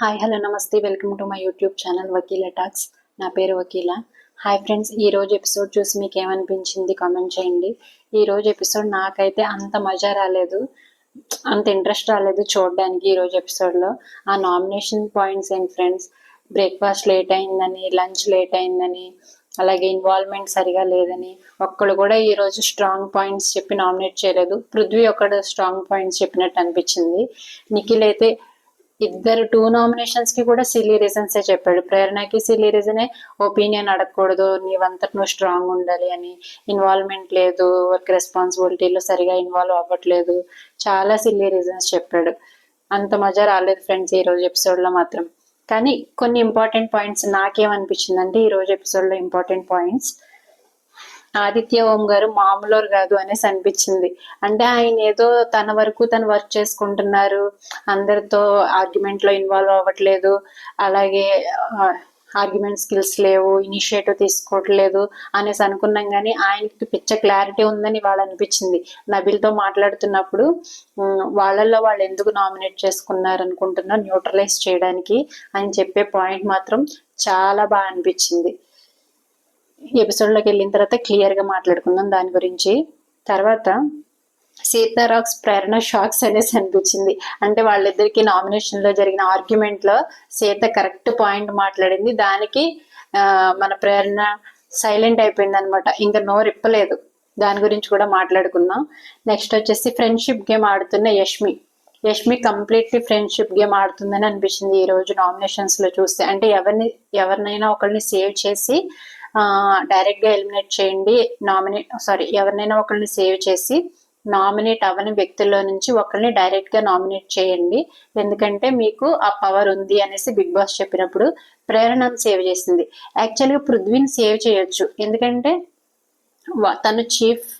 Hi hello నమస్తే welcome to my YouTube channel Vakeela talks. నా పేరు వకీల. హాయ్ ఫ్రెండ్స్, ఈరోజు ఎపిసోడ్ చూసి మీకు ఏమనిపించింది కామెంట్ చేయండి. ఈరోజు ఎపిసోడ్ నాకైతే అంత మజా రాలేదు, అంత ఇంట్రెస్ట్ రాలేదు చూడడానికి. ఈరోజు ఎపిసోడ్లో ఆ నామినేషన్ పాయింట్స్ ఏంటి ఫ్రెండ్స్, బ్రేక్ఫాస్ట్ లేట్ అయిందని, లంచ్ లేట్ అయిందని, అలాగే ఇన్వాల్వ్మెంట్ సరిగా లేదని ఒక్కడు కూడా ఈరోజు స్ట్రాంగ్ పాయింట్స్ చెప్పి నామినేట్ చేయలేదు. పృథ్వీ ఒకడు స్ట్రాంగ్ పాయింట్స్ చెప్పినట్టు అనిపించింది. నిఖిల్ అయితే ఇద్దరు 2 నామినేషన్స్ కి కూడా సిల్లీ రీజన్స్ చెప్పాడు. ప్రేరణకి సిల్లీ రీజనే, ఒపీనియన్ అడగకూడదు, నీవంతట నువ్వు స్ట్రాంగ్ ఉండాలి అని, ఇన్వాల్వ్మెంట్ లేదు, వర్క్ రెస్పాన్సిబిలిటీలో సరిగా ఇన్వాల్వ్ అవ్వట్లేదు, చాలా సిల్లీ రీజన్స్ చెప్పాడు. అంత మజా రాలేదు ఫ్రెండ్స్ ఈ రోజు ఎపిసోడ్ లో మాత్రం. కానీ కొన్ని ఇంపార్టెంట్ పాయింట్స్ నాకేమనిపించిందంటే, ఈ రోజు ఎపిసోడ్ లో ఇంపార్టెంట్ పాయింట్స్, ఆదిత్య ఓం గారు మామూలు కాదు అనేసి అనిపించింది. అంటే ఆయన ఏదో తన వరకు తను వర్క్ చేసుకుంటున్నారు, అందరితో ఆర్గ్యుమెంట్ లో ఇన్వాల్వ్ అవ్వట్లేదు, అలాగే ఆర్గ్యుమెంట్ స్కిల్స్ లేవు, ఇనిషియేటివ్ తీసుకోవట్లేదు అనేసి అనుకున్నాం. కానీ ఆయనకి పిచ్చ క్లారిటీ ఉందని వాళ్ళు అనిపించింది. నబిల్తో మాట్లాడుతున్నప్పుడు వాళ్ళల్లో వాళ్ళు ఎందుకు నామినేట్ చేసుకున్నారు అనుకుంటున్నా, న్యూట్రలైజ్ చేయడానికి అని చెప్పే పాయింట్ మాత్రం చాలా బాగా అనిపించింది. ఎపిసోడ్లోకి వెళ్ళిన తర్వాత క్లియర్గా మాట్లాడుకుందాం దాని గురించి. తర్వాత సీతారాక్స్ ప్రేరణ షాక్స్ అనేసి అనిపించింది. అంటే వాళ్ళిద్దరికి నామినేషన్లో జరిగిన ఆర్గ్యుమెంట్లో సీత కరెక్ట్ పాయింట్ మాట్లాడింది, దానికి మన ప్రేరణ సైలెంట్ అయిపోయింది అనమాట, ఇంకా నోరు ఇప్పలేదు. దాని గురించి కూడా మాట్లాడుకుందాం. నెక్స్ట్ వచ్చేసి ఫ్రెండ్షిప్ గేమ్ ఆడుతున్న యష్మి కంప్లీట్లీ ఫ్రెండ్షిప్ గేమ్ ఆడుతుందని అనిపించింది ఈ రోజు నామినేషన్స్ లో చూస్తే. అంటే ఎవరినైనా ఒకరిని సేవ్ చేసి డైరెక్ట్ గా ఎలిమినేట్ చేయండి, ఎవరినైనా ఒకరిని సేవ్ చేసి నామినేట్ అవ్వని వ్యక్తుల్లో నుంచి ఒకరిని డైరెక్ట్ గా నామినేట్ చేయండి, ఎందుకంటే మీకు ఆ పవర్ ఉంది అనేసి బిగ్ బాస్ చెప్పినప్పుడు ప్రేరణను సేవ్ చేసింది. యాక్చువల్గా పృథ్వీని సేవ్ చేయొచ్చు, ఎందుకంటే తను చీఫ్,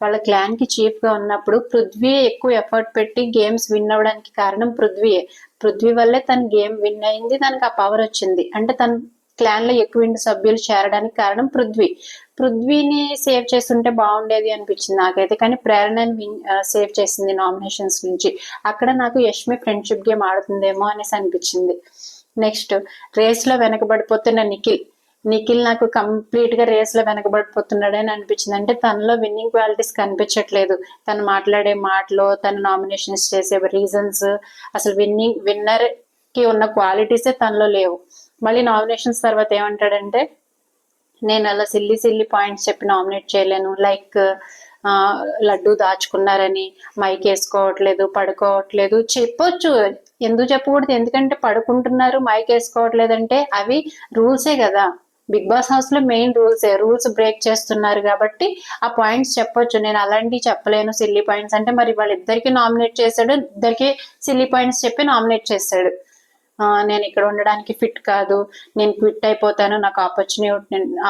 వాళ్ళ క్లాన్ కి చీఫ్ గా ఉన్నప్పుడు పృథ్వీ ఎక్కువ ఎఫర్ట్ పెట్టి గేమ్స్ విన్ అవ్వడానికి కారణం పృథ్వీ వల్లే తన గేమ్ విన్ అయింది, తనకు ఆ పవర్ వచ్చింది. అంటే తన క్లాన్ లో ఎక్కువ సభ్యులు చేరడానికి కారణం పృథ్వీని సేవ్ చేస్తుంటే బాగుండేది అనిపించింది నాకైతే. కానీ ప్రేరణని సేవ్ చేసింది నామినేషన్స్ నుంచి. అక్కడ నాకు యష్మి ఫ్రెండ్షిప్ గేమ్ ఆడుతుందేమో అనేసి అనిపించింది. నెక్స్ట్ రేస్ లో వెనకబడిపోతున్న నిఖిల్ నాకు కంప్లీట్ గా రేస్ లో వెనకబడిపోతున్నాడని అనిపించింది. అంటే తనలో విన్నింగ్ క్వాలిటీస్ కనిపించట్లేదు. తను మాట్లాడే మాటలో, తను నామినేషన్స్ చేసే రీజన్స్, అసలు విన్నర్ కి ఉన్న క్వాలిటీసే తనలో లేవు. మళ్ళీ నామినేషన్స్ తర్వాత ఏమంటాడంటే, నేను అలా సిల్లీ పాయింట్స్ చెప్పి నామినేట్ చేయలేను, లైక్ లడ్డు దాచుకున్నారని, మైక్ వేసుకోవట్లేదు, పడుకోవట్లేదు. చెప్పొచ్చు, ఎందుకు చెప్పకూడదు, ఎందుకంటే పడుకుంటున్నారు, మైక్ వేసుకోవట్లేదంటే అవి రూల్సే కదా, బిగ్ బాస్ హౌస్ లో మెయిన్ రూల్స్ బ్రేక్ చేస్తున్నారు కాబట్టి ఆ పాయింట్స్ చెప్పొచ్చు. నేను అలాంటివి చెప్పలేను సిల్లీ పాయింట్స్ అంటే. మరి వాళ్ళిద్దరికి నామినేట్ చేశాడు, ఇద్దరికి సిల్లీ పాయింట్స్ చెప్పి నామినేట్ చేశాడు. నేను ఇక్కడ ఉండడానికి ఫిట్ కాదు, నేను క్విట్ అయిపోతాను, నాకు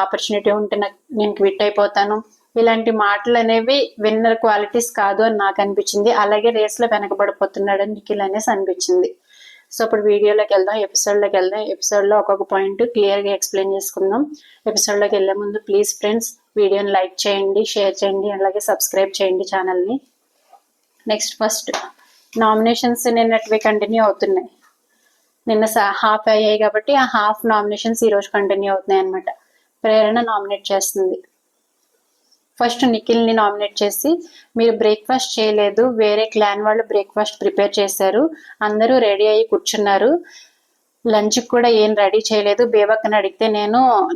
ఆపర్చునిటీ ఉంటే నేను క్విట్ అయిపోతాను, ఇలాంటి మాటలు అనేవి విన్నర్ క్వాలిటీస్ కాదు అని నాకు అనిపించింది. అలాగే రేస్ లో వెనకబడిపోతున్నాడని నిఖిల్ అనేసి అనిపించింది. సో ఇప్పుడు వీడియోలోకి వెళ్దాం, ఎపిసోడ్లోకి వెళ్దాం. ఎపిసోడ్లో ఒక్కొక్క పాయింట్ క్లియర్గా ఎక్స్ప్లెయిన్ చేసుకుందాం. ఎపిసోడ్లోకి వెళ్ళే ముందు ప్లీజ్ ఫ్రెండ్స్ వీడియోని లైక్ చేయండి, షేర్ చేయండి, అలాగే సబ్స్క్రైబ్ చేయండి ఛానల్ని. నెక్స్ట్ ఫస్ట్ నామినేషన్స్ నిన్నటివి కంటిన్యూ అవుతున్నాయి. నిన్న హాఫ్ అయ్యాయి కాబట్టి ఆ హాఫ్ నామినేషన్స్ ఈరోజు కంటిన్యూ అవుతున్నాయి అనమాట. ప్రేరణ నామినేట్ చేస్తుంది. ఫస్ట్ నిఖిల్ని నామినేట్ చేసి, మీరు బ్రేక్ఫాస్ట్ చేయలేదు, వేరే క్లాన్ వాళ్ళు బ్రేక్ఫాస్ట్ ప్రిపేర్ చేశారు, అందరూ రెడీ అయ్యి కూర్చున్నారు, లంచ్ కూడా ఏం రెడీ చేయలేదు, బేబక్కని అడిగితే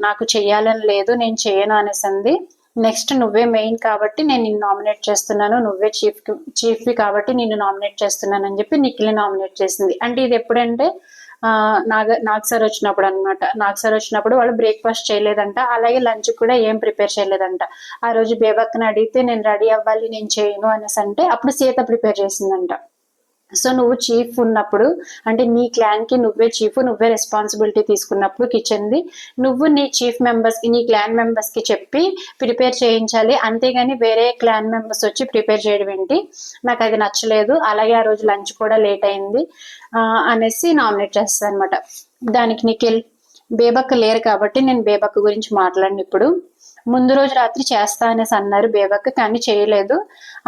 నాకు చెయ్యాలని లేదు, నేను చేయను అనేసింది. నెక్స్ట్ నువ్వే మెయిన్ కాబట్టి నేను నిన్ను నామినేట్ చేస్తున్నాను, నువ్వే చీఫ్వి కాబట్టి నిన్ను నామినేట్ చేస్తున్నాను అని చెప్పి నిఖిల్ని నామినేట్ చేసింది. అంటే ఇది ఎప్పుడంటే నాగ్ సార్ వచ్చినప్పుడు అనమాట. నాగ్ సార్ వచ్చినప్పుడు వాళ్ళు బ్రేక్ఫాస్ట్ చేయలేదంట, అలాగే లంచ్ కూడా ఏం ప్రిపేర్ చేయలేదంట. ఆ రోజు బేబక్కని అడిగితే నేను రెడీ అవ్వాలి, నేను చేయను అనేసి అంటే అప్పుడు సీత ప్రిపేర్ చేసిందంట. సో నువ్వు చీఫ్ ఉన్నప్పుడు, అంటే నీ క్లాన్ కి నువ్వే చీఫ్, నువ్వే రెస్పాన్సిబిలిటీ తీసుకున్నప్పుడు కిచెన్ ది, నువ్వు నీ చీఫ్ మెంబర్స్ కి, నీ క్లాన్ మెంబర్స్ కి చెప్పి ప్రిపేర్ చేయించాలి, అంతేగాని వేరే క్లాన్ మెంబర్స్ వచ్చి ప్రిపేర్ చేయడం ఏంటి, నాకు అది నచ్చలేదు. అలాగే ఆ రోజు లంచ్ కూడా లేట్ అయింది అనేసి నామినేట్ చేస్తాను అనమాట. దానికి నిఖిల్, బేబక్క లేరు కాబట్టి నేను బేబక్క గురించి మాట్లాడిన ఇప్పుడు, ముందు రోజు రాత్రి చేస్తా అనేసి అన్నారు బేబక్క, కానీ చేయలేదు.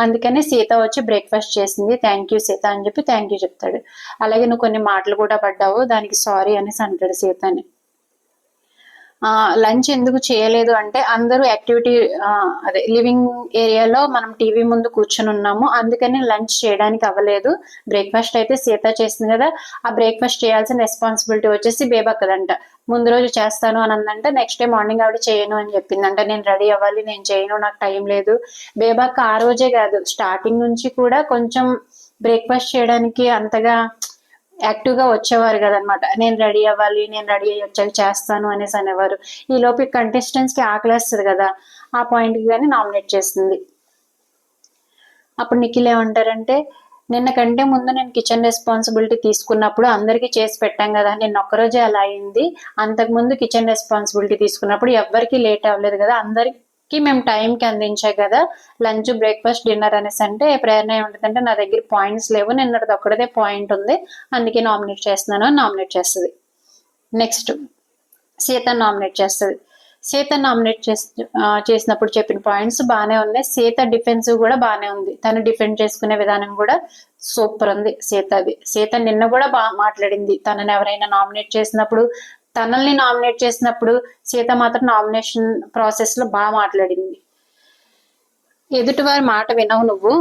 అందుకని సీత వచ్చి బ్రేక్ఫాస్ట్ చేసింది. థ్యాంక్ యూ సీత అని చెప్పి థ్యాంక్ యూ చెప్తాడు. అలాగే నువ్వు కొన్ని మాటలు కూడా పడ్డావు, దానికి సారీ అనేసి అంటాడు సీతని. లంచ్ ఎందుకు చేయలేదు అంటే అందరూ యాక్టివిటీ అదే లివింగ్ ఏరియాలో మనం టీవీ ముందు కూర్చొని ఉన్నాము, అందుకని లంచ్ చేయడానికి అవ్వలేదు. బ్రేక్ఫాస్ట్ అయితే సీత చేసింది కదా, ఆ బ్రేక్ఫాస్ట్ చేయాల్సిన రెస్పాన్సిబిలిటీ వచ్చేసి బేబక్కదంట. ముందు రోజు చేస్తాను అని అందంటే నెక్స్ట్ డే మార్నింగ్ ఆవిడ చేయను అని చెప్పిందంట. నేను రెడీ అవ్వాలి, నేను చేయను, నాకు టైం లేదు. బేబక్క ఆ రోజే కాదు, స్టార్టింగ్ నుంచి కూడా కొంచెం బ్రేక్ఫాస్ట్ చేయడానికి అంతగా యాక్టివ్ గా వచ్చేవారు కదనమాట. నేను రెడీ అవ్వాలి, నేను రెడీ అయ్యి వచ్చాక చేస్తాను అనేసి అనేవారు. ఈ లోపు కంటెస్టెంట్స్ కి ఆకలేస్తుంది కదా, ఆ పాయింట్ కి కానీ నామినేట్ చేస్తుంది. అప్పుడు నిఖిల్ ఏమంటారంటే, నిన్న కంటే ముందు నేను కిచెన్ రెస్పాన్సిబిలిటీ తీసుకున్నప్పుడు అందరికీ చేసి పెట్టాం కదా, నిన్న ఒక్కరోజే అలా అయింది. అంతకుముందు కిచెన్ రెస్పాన్సిబిలిటీ తీసుకున్నప్పుడు ఎవ్వరికి లేట్ అవ్వలేదు కదా, అందరికి మేము టైంకి అందించాం కదా లంచ్, బ్రేక్ఫాస్ట్, డిన్నర్ అనేసి. అంటే ప్రేరణ ఏముంటుందంటే, నా దగ్గర పాయింట్స్ లేవు, నిన్నటిది ఒక్కడదే పాయింట్ ఉంది, అందుకే నామినేట్ చేస్తున్నాను అని నామినేట్ చేస్తుంది. నెక్స్ట్ సీత నామినేట్ చేస్తుంది. సీత నామినేట్ చేసినప్పుడు చెప్పిన పాయింట్స్ బాగానే ఉన్నాయి. సీత డిఫెన్సివ్ కూడా బాగానే ఉంది, తను డిఫెండ్ చేసుకునే విధానం కూడా సూపర్ ఉంది సీతది. సీత నిన్న కూడా బాగా మాట్లాడింది. తనని ఎవరైనా నామినేట్ చేసినప్పుడు, తనల్ని నామినేట్ చేసినప్పుడు సీత మాత్రం నామినేషన్ ప్రాసెస్ లో బాగా మాట్లాడింది. ఎదుటివారి మాట వినవు నువ్వు,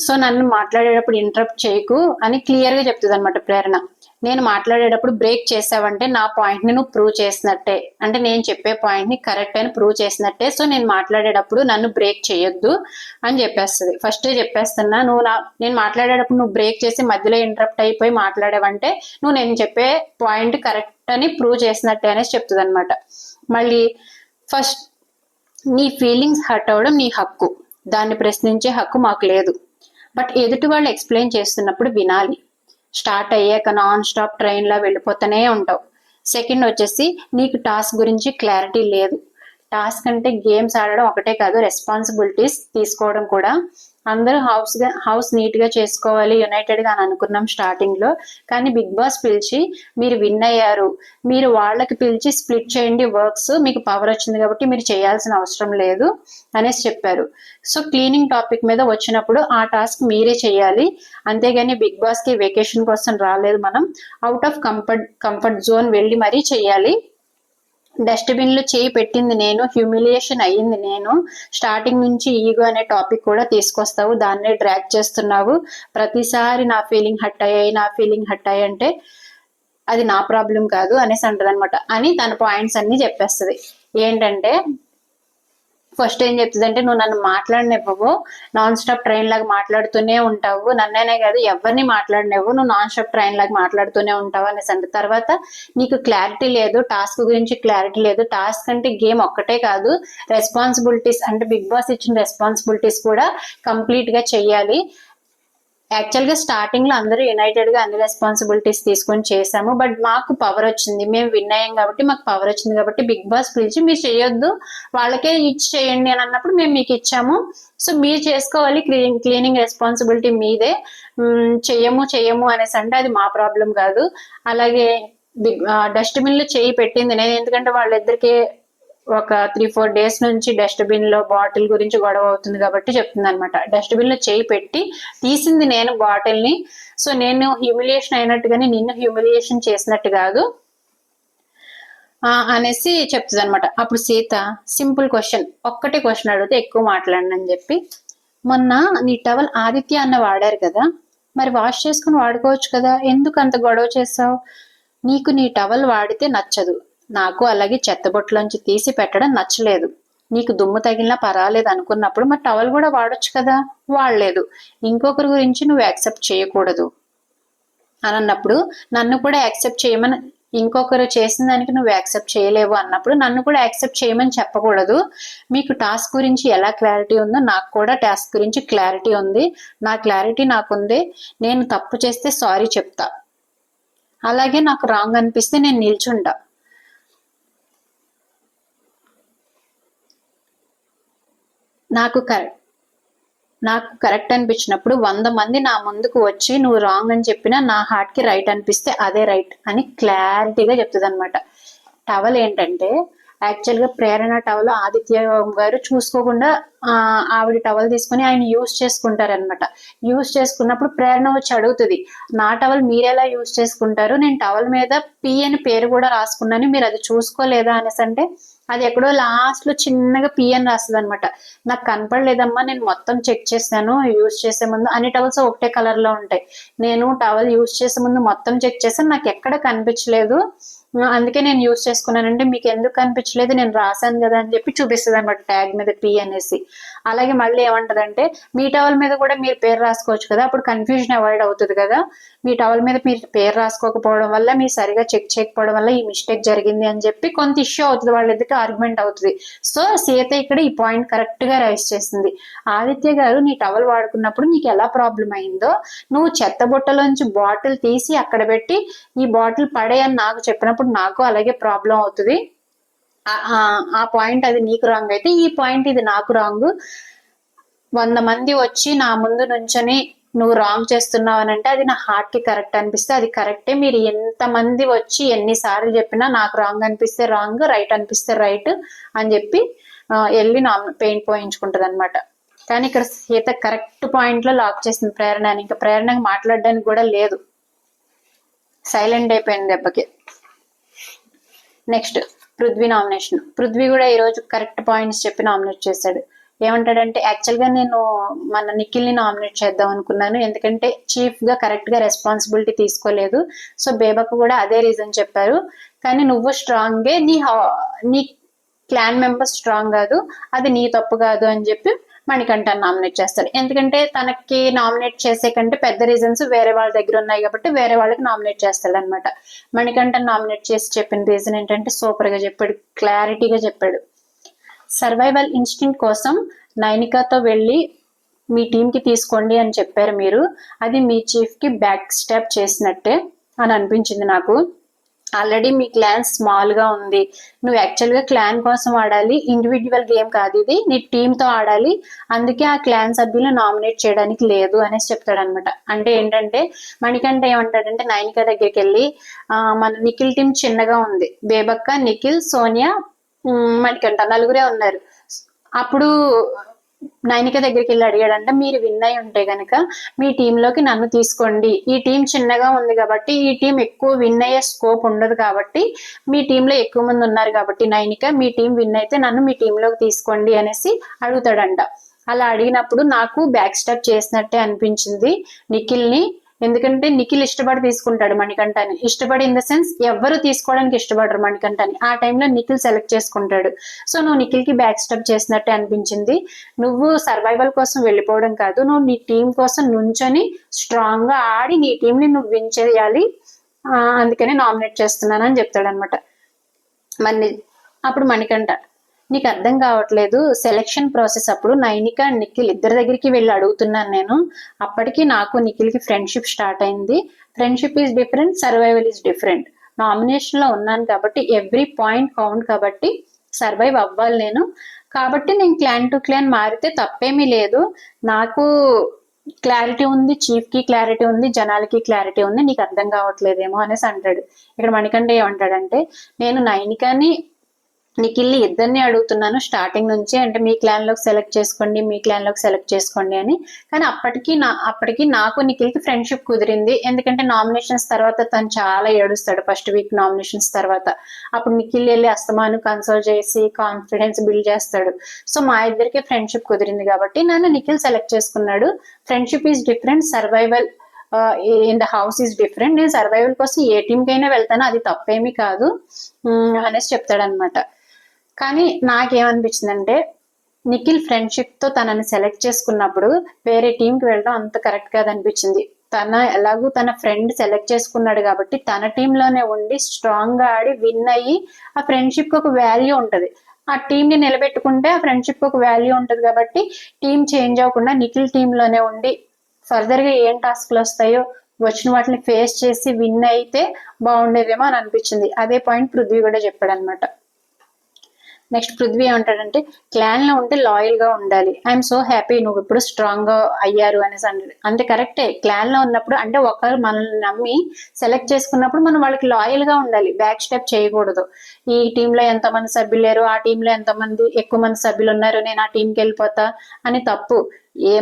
సో నన్ను మాట్లాడేటప్పుడు ఇంటరప్ట్ చేయకు అని క్లియర్ గా చెప్తుంది అనమాట ప్రేరణ. నేను మాట్లాడేటప్పుడు బ్రేక్ చేసావంటే నా పాయింట్ ని నువ్వు ప్రూవ్ చేసినట్టే, అంటే నేను చెప్పే పాయింట్ ని కరెక్ట్ అని ప్రూవ్ చేసినట్టే. సో నేను మాట్లాడేటప్పుడు నన్ను బ్రేక్ చేయొద్దు అని చెప్పేస్తుంది. ఫస్ట్ చెప్పేస్తున్నా, నేను మాట్లాడేటప్పుడు నువ్వు బ్రేక్ చేసి మధ్యలో ఇంటరప్ట్ అయిపోయి మాట్లాడావంటే నువ్వు నేను చెప్పే పాయింట్ కరెక్ట్ అని ప్రూవ్ చేసినట్టే అనేసి చెప్తుంది అనమాట. మళ్ళీ ఫస్ట్, నీ ఫీలింగ్స్ హర్ట్ అవ్వడం నీ హక్కు, దాన్ని ప్రశ్నించే హక్కు మాకు లేదు. బట్ ఎదుటి వాళ్ళు ఎక్స్ప్లెయిన్ చేస్తున్నప్పుడు వినాలి. స్టార్ట్ అయ్యాక నాన్ స్టాప్ ట్రైన్ లా వెళ్ళిపోతూనే ఉంటావు. సెకండ్ వచ్చేసి, నీకు టాస్క్ గురించి క్లారిటీ లేదు. టాస్క్ అంటే గేమ్స్ ఆడడం ఒకటే కాదు, రెస్పాన్సిబిలిటీస్ తీసుకోవడం కూడా. అందరూ హౌస్ నీట్ గా చేసుకోవాలి, యునైటెడ్ గా అని అనుకున్నాం స్టార్టింగ్ లో, కానీ బిగ్ బాస్ పిలిచి మీరు విన్ అయ్యారు, మీరు వాళ్ళకి పిలిచి స్ప్లిట్ చేయండి వర్క్స్, మీకు పవర్ వచ్చింది కాబట్టి మీరు చేయాల్సిన అవసరం లేదు అనేసి చెప్పారు. సో క్లీనింగ్ టాపిక్ మీద వచ్చినప్పుడు ఆ టాస్క్ మీరే చేయాలి, అంతేగాని బిగ్ బాస్ కి వెకేషన్ కోసం రాలేదు మనం, అవుట్ ఆఫ్ కంఫర్ట్ జోన్ వెళ్ళి మరీ చెయ్యాలి. డస్ట్బిన్ లో చేయి పెట్టింది నేను, హ్యూమిలియేషన్ అయ్యింది నేను. స్టార్టింగ్ నుంచి ఈగో అనే టాపిక్ కూడా తీసుకొస్తావు, దాన్నే డ్రాగ్ చేస్తున్నావు. ప్రతిసారి నా ఫీలింగ్ హట్ అయ్యాయి అంటే అది నా ప్రాబ్లం కాదు అనేసి అంటది అనమాట. అని తన పాయింట్స్ అన్ని చెప్పేస్తుంది. ఏంటంటే ఫస్ట్ ఏం చెప్తుంది అంటే, నువ్వు నన్ను మాట్లాడినివ్వవు, నాన్ స్టాప్ ట్రైన్ లాగా మాట్లాడుతూనే ఉంటావు, నన్నైనా కాదు ఎవరిని మాట్లాడినవ్వు, నువ్వు నాన్ స్టాప్ ట్రైన్ లాగా మాట్లాడుతూనే ఉంటావు అనేసి అంటే. తర్వాత నీకు క్లారిటీ లేదు, టాస్క్ గురించి క్లారిటీ లేదు. టాస్క్ అంటే గేమ్ ఒక్కటే కాదు, రెస్పాన్సిబిలిటీస్ అంటే బిగ్ బాస్ ఇచ్చిన రెస్పాన్సిబిలిటీస్ కూడా కంప్లీట్ గా చెయ్యాలి. యాక్చువల్ గా స్టార్టింగ్ లో అందరూ యునైటెడ్ గా అన్ని రెస్పాన్సిబిలిటీస్ తీసుకొని చేసాము, బట్ మాకు పవర్ వచ్చింది, మేము విన్ అయ్యాం కాబట్టి మాకు పవర్ వచ్చింది కాబట్టి బిగ్ బాస్ పిలిచి మీరు చేయొద్దు, వాళ్ళకే ఇచ్చి చేయండి అని అన్నప్పుడు మేము మీకు ఇచ్చాము, సో మీరు చేసుకోవాలి, క్లీనింగ్ రెస్పాన్సిబిలిటీ మీదే. చెయ్యము అనేసి అంటే అది మా ప్రాబ్లం కాదు. అలాగే డస్ట్బిన్ లో చేయి పెట్టింది నేను, ఎందుకంటే వాళ్ళిద్దరికి ఒక 3-4 డేస్ నుంచి డస్ట్బిన్ లో బాటిల్ గురించి గొడవ అవుతుంది కాబట్టి చెప్తుంది అనమాట. డస్ట్బిన్ లో చేయి పెట్టి తీసింది నేను బాటిల్ ని, సో నేను హ్యూమిలియేషన్ అయినట్టుగానే నిన్ను హ్యూమిలియేషన్ చేసినట్టు కాదు అనేసి చెప్తుంది అనమాట. అప్పుడు సీత సింపుల్ క్వశ్చన్, ఒక్కటే క్వశ్చన్ అడిగితే ఎక్కువ మాట్లాడనని చెప్పి, మొన్న నీ టవల్ ఆదిత్య అన్న వాడారు కదా, మరి వాష్ చేసుకుని వాడుకోవచ్చు కదా, ఎందుకు అంత గొడవ చేసావు? నీకు నీ టవల్ వాడితే నచ్చదు, నాకు అలాగే చెత్తబొట్టులోంచి తీసి పెట్టడం నచ్చలేదు. నీకు దుమ్ము తగిలినా పర్వాలేదు అనుకున్నప్పుడు మరి టవల్ కూడా వాడొచ్చు కదా, వాడలేదు. ఇంకొకరి గురించి నువ్వు యాక్సెప్ట్ చేయకూడదు అని అన్నప్పుడు నన్ను కూడా యాక్సెప్ట్ చేయమని, ఇంకొకరు చేసిన దానికి నువ్వు యాక్సెప్ట్ చేయలేవు అన్నప్పుడు నన్ను కూడా యాక్సెప్ట్ చేయమని చెప్పకూడదు. మీకు టాస్క్ గురించి ఎలా క్లారిటీ ఉందో నాకు కూడా టాస్క్ గురించి క్లారిటీ ఉంది, నా క్లారిటీ నాకుంది. నేను తప్పు చేస్తే సారీ చెప్తా, అలాగే నాకు రాంగ్ అనిపిస్తే నేను నిల్చుంటా. నాకు కరెక్ట్ అనిపించినప్పుడు 100 మంది నా ముందుకు వచ్చి నువ్వు రాంగ్ అని చెప్పినా నా హార్ట్ కి రైట్ అనిపిస్తే అదే రైట్ అని క్లారిటీగా చెప్తుంది అనమాట. టవల్ ఏంటంటే యాక్చువల్గా ప్రేరణ టవల్ ఆదిత్య గారు చూసుకోకుండా ఆవిడ టవల్ తీసుకుని ఆయన యూజ్ చేసుకుంటారనమాట. యూజ్ చేసుకున్నప్పుడు ప్రేరణ వచ్చి అడుగుతుంది, నా టవల్ మీరెలా యూజ్ చేసుకుంటారు, నేను టవల్ మీద పి అని పేరు కూడా రాసుకున్నాను, మీరు అది చూసుకోలేదా అనేసి అంటే అది ఎక్కడో లాస్ట్ లో చిన్నగా పి అని రాస్తుంది అనమాట. నాకు కనపడలేదమ్మా, నేను మొత్తం చెక్ చేశాను యూజ్ చేసే ముందు. అన్ని టవల్స్ ఒకటే కలర్ లో ఉంటాయి, నేను టవల్ యూజ్ చేసే ముందు మొత్తం చెక్ చేశాను, నాకు ఎక్కడ కనిపించలేదు, అందుకే నేను యూజ్ చేసుకున్నానంటే మీకు ఎందుకు కనిపించలేదు, నేను రాశాను కదా అని చెప్పి చూపిస్తుంది అనమాట ట్యాగ్ మీద పి అనేసి. అలాగే మళ్ళీ ఏమంటదంటే మీ టవల్ మీద కూడా మీరు పేరు రాసుకోవచ్చు కదా, అప్పుడు కన్ఫ్యూజన్ అవాయిడ్ అవుతుంది కదా, మీ టవల్ మీద మీరు పేరు రాసుకోకపోవడం వల్ల, మీరు సరిగా చెక్ చేయకపోవడం వల్ల ఈ మిస్టేక్ జరిగింది అని చెప్పి కొంత ఇష్యూ అవుతుంది, వాళ్ళిద్దరికి ఆర్గ్యుమెంట్ అవుతుంది. సో సీత ఇక్కడ ఈ పాయింట్ కరెక్ట్ గా రైజ్ చేసింది. ఆదిత్య గారు నీ టవల్ వాడుకున్నప్పుడు నీకు ఎలా ప్రాబ్లం అయిందో, నువ్వు చెత్త బుట్టలోంచి బాటిల్ తీసి అక్కడ పెట్టి ఈ బాటిల్ పడే అని నాకు చెప్పినప్పుడు నాకు అలాగే ప్రాబ్లం అవుతుంది. ఆ పాయింట్ అది నీకు రాంగ్ అయితే ఈ పాయింట్ ఇది నాకు రాంగ్. 100 మంది వచ్చి నా ముందు నుంచొని నువ్వు రాంగ్ చేస్తున్నావు అని అంటే అది నా హార్ట్ కి కరెక్ట్ అనిపిస్తే అది కరెక్టే, మీరు ఎంత మంది వచ్చి ఎన్నిసార్లు చెప్పినా నాకు రాంగ్ అనిపిస్తే రాంగ్, రైట్ అనిపిస్తే రైట్ అని చెప్పి వెళ్ళి నా పెయింట్ పోయించుకుంటది అనమాట. కానీ ఇక్కడ సీత కరెక్ట్ పాయింట్ లో లాక్ చేసింది ప్రేరణ. ఇంకా ప్రేరణకి మాట్లాడడానికి కూడా లేదు, సైలెంట్ అయిపోయింది దెబ్బకి. Next Prithvi nomination. పృథ్వీ కూడా ఈరోజు కరెక్ట్ పాయింట్స్ చెప్పి నామినేట్ చేశాడు. ఏమంటాడంటే యాక్చువల్ గా నేను మన నిఖిల్ ని నామినేట్ చేద్దాం అనుకున్నాను, ఎందుకంటే చీఫ్ గా కరెక్ట్ గా రెస్పాన్సిబిలిటీ తీసుకోలేదు, సో బేబక్ కూడా అదే రీజన్ చెప్పారు. కానీ నువ్వు స్ట్రాంగే, నీ క్లాన్ మెంబర్స్ స్ట్రాంగ్ కాదు, అది నీ తప్పు కాదు అని చెప్పి మణికంఠన్ నామినేట్ చేస్తాడు. ఎందుకంటే తనకి నామినేట్ చేసే కంటే పెద్ద రీజన్స్ వేరే వాళ్ళ దగ్గర ఉన్నాయి కాబట్టి వేరే వాళ్ళకి నామినేట్ చేస్తాడు అనమాట. మణికంఠన్ నామినేట్ చేసి చెప్పిన రీజన్ ఏంటంటే సూపర్ గా చెప్పాడు, క్లారిటీగా చెప్పాడు. సర్వైవల్ ఇన్స్టింక్ట్ కోసం నైనికాతో వెళ్ళి మీ టీం కి తీసుకోండి అని చెప్పారు మీరు, అది మీ చీఫ్ కి బ్యాక్ స్టెప్ చేసినట్టే అని అనిపించింది నాకు. ఆల్రెడీ మీ క్లాన్ స్మాల్ గా ఉంది, నువ్వు యాక్చువల్ గా క్లాన్ కోసం ఆడాలి, ఇండివిజువల్ గేమ్ కాదు ఇది, నీ టీమ్ తో ఆడాలి, అందుకే ఆ క్లాన్ సభ్యులు నామినేట్ చేయడానికి లేదు అనేసి చెప్తాడు అనమాట. అంటే ఏంటంటే మణికంఠ ఏమంటాడంటే నైనిక దగ్గరికి వెళ్ళి మన నిఖిల్ టీం చిన్నగా ఉంది, బేబక్క, నిఖిల్, సోనియా, మణికంఠ నలుగురే ఉన్నారు. అప్పుడు నైనిక దగ్గరికి వెళ్ళి అడిగాడంట, మీరు విన్ అయి ఉంటే గనక మీ టీంలోకి నన్ను తీసుకోండి, ఈ టీం చిన్నగా ఉంది కాబట్టి ఈ టీం ఎక్కువ విన్ అయ్యే స్కోప్ ఉండదు కాబట్టి మీ టీంలో ఎక్కువ మంది ఉన్నారు కాబట్టి నైనిక మీ టీం విన్ అయితే నన్ను మీ టీంలోకి తీసుకోండి అనేసి అడుగుతాడంట. అలా అడిగినప్పుడు నాకు బ్యాక్ స్టెప్ చేసినట్టే అనిపించింది నిఖిల్ని, ఎందుకంటే నిఖిల్ ఇష్టపడి తీసుకుంటాడు మణికంఠని, ఇష్టపడి ఇన్ ద సెన్స్ ఎవరు తీసుకోవడానికి ఇష్టపడరు మణికంఠని, ఆ టైంలో నిఖిల్ సెలెక్ట్ చేసుకుంటాడు. సో నువ్వు నిఖిల్ కి బ్యాక్ స్టెప్ చేసినట్టే అనిపించింది, నువ్వు సర్వైవల్ కోసం వెళ్ళిపోవడం కాదు, నువ్వు నీ టీం కోసం నుంచొని స్ట్రాంగ్ గా ఆడి నీ టీం ని నువ్వు విన్ చేయాలి, అందుకని నామినేట్ చేస్తున్నాను అని చెప్తాడు అనమాట. మరి అప్పుడు మణికంఠ, నీకు అర్థం కావట్లేదు, సెలెక్షన్ ప్రాసెస్ అప్పుడు నైనిక అండ్ నిఖిల్ ఇద్దరి దగ్గరికి వెళ్ళి అడుగుతున్నాను నేను, అప్పటికి నాకు నిఖిల్ కి ఫ్రెండ్షిప్ స్టార్ట్ అయింది, friendship is different, survival is different, nomination లో ఉన్నాను కాబట్టి ఎవ్రీ పాయింట్ కౌంట్ కాబట్టి సర్వైవ్ అవ్వాలి నేను, కాబట్టి నేను క్లాన్ టు క్లాన్ మారితే తప్పేమీ లేదు, నాకు క్లారిటీ ఉంది, చీఫ్ కి క్లారిటీ ఉంది, జనాలకి క్లారిటీ ఉంది, నీకు అర్థం కావట్లేదేమో అనేసి అంటాడు. ఇక్కడ మణికంఠ ఏమంటాడంటే నేను నైనికాని నిఖిల్ని ఇద్దరిని అడుగుతున్నాను స్టార్టింగ్ నుంచి, అంటే మీ క్లాన్ లోకి సెలెక్ట్ చేసుకోండి, మీ క్లాన్ లోకి సెలెక్ట్ చేసుకోండి అని, కానీ అప్పటికి నాకు నిఖిల్కి ఫ్రెండ్షిప్ కుదిరింది, ఎందుకంటే నామినేషన్స్ తర్వాత తను చాలా ఏడుస్తాడు ఫస్ట్ వీక్ నామినేషన్స్ తర్వాత, అప్పుడు నిఖిల్ వెళ్ళి అస్తమాను కన్సోల్ చేసి కాన్ఫిడెన్స్ బిల్డ్ చేస్తాడు, సో మా ఇద్దరికి ఫ్రెండ్షిప్ కుదిరింది కాబట్టి నన్ను నిఖిల్ సెలెక్ట్ చేసుకున్నాడు, friendship is different, survival in the house is different, నేను సర్వైవల్ కోసం ఏ టీంకి అయినా వెళ్తాను, అది తప్పేమీ కాదు అనేసి చెప్తాడనమాట. కానీ నాకేమనిపించిందంటే నిఖిల్ ఫ్రెండ్షిప్ తో తనని సెలెక్ట్ చేసుకున్నప్పుడు వేరే టీంకి వెళ్ళడం అంత కరెక్ట్ కాదనిపించింది. ఎలాగూ తన ఫ్రెండ్ సెలెక్ట్ చేసుకున్నాడు కాబట్టి తన టీంలోనే ఉండి స్ట్రాంగ్ గా ఆడి విన్ అయ్యి ఆ ఫ్రెండ్షిప్ కి ఒక వాల్యూ ఉంటది, ఆ టీం ని నిలబెట్టుకుంటే ఆ ఫ్రెండ్షిప్ కి ఒక వాల్యూ ఉంటది, కాబట్టి టీం చేంజ్ అవ్వకుండా నిఖిల్ టీంలోనే ఉండి ఫర్దర్ గా ఏం టాస్క్లు వస్తాయో వచ్చిన వాటిని ఫేస్ చేసి విన్ అయితే బాగుండేదేమో అని అనిపించింది. అదే పాయింట్ పృథ్వీ కూడా చెప్పాడు అనమాట. నెక్స్ట్ పృథ్వీ ఏమంటాడంటే క్లాన్ లో ఉంటే లాయల్ గా ఉండాలి. ఐఎమ్ సో హ్యాపీ నువ్వు ఇప్పుడు స్ట్రాంగ్ గా అయ్యారు అనేసి అంటాడు. అంటే కరెక్టే, క్లాన్ లో ఉన్నప్పుడు అంటే ఒకరు మనల్ని నమ్మి సెలెక్ట్ చేసుకున్నప్పుడు మనం వాళ్ళకి లాయల్ గా ఉండాలి, బ్యాక్ స్టెప్ చేయకూడదు. ఈ టీమ్ లో ఎంతమంది సభ్యులు లేరు, ఆ టీమ్ లో ఎంతమంది ఎక్కువ మంది సభ్యులు ఉన్నారు, నేను ఆ టీంకి వెళ్ళిపోతా అని తప్పు.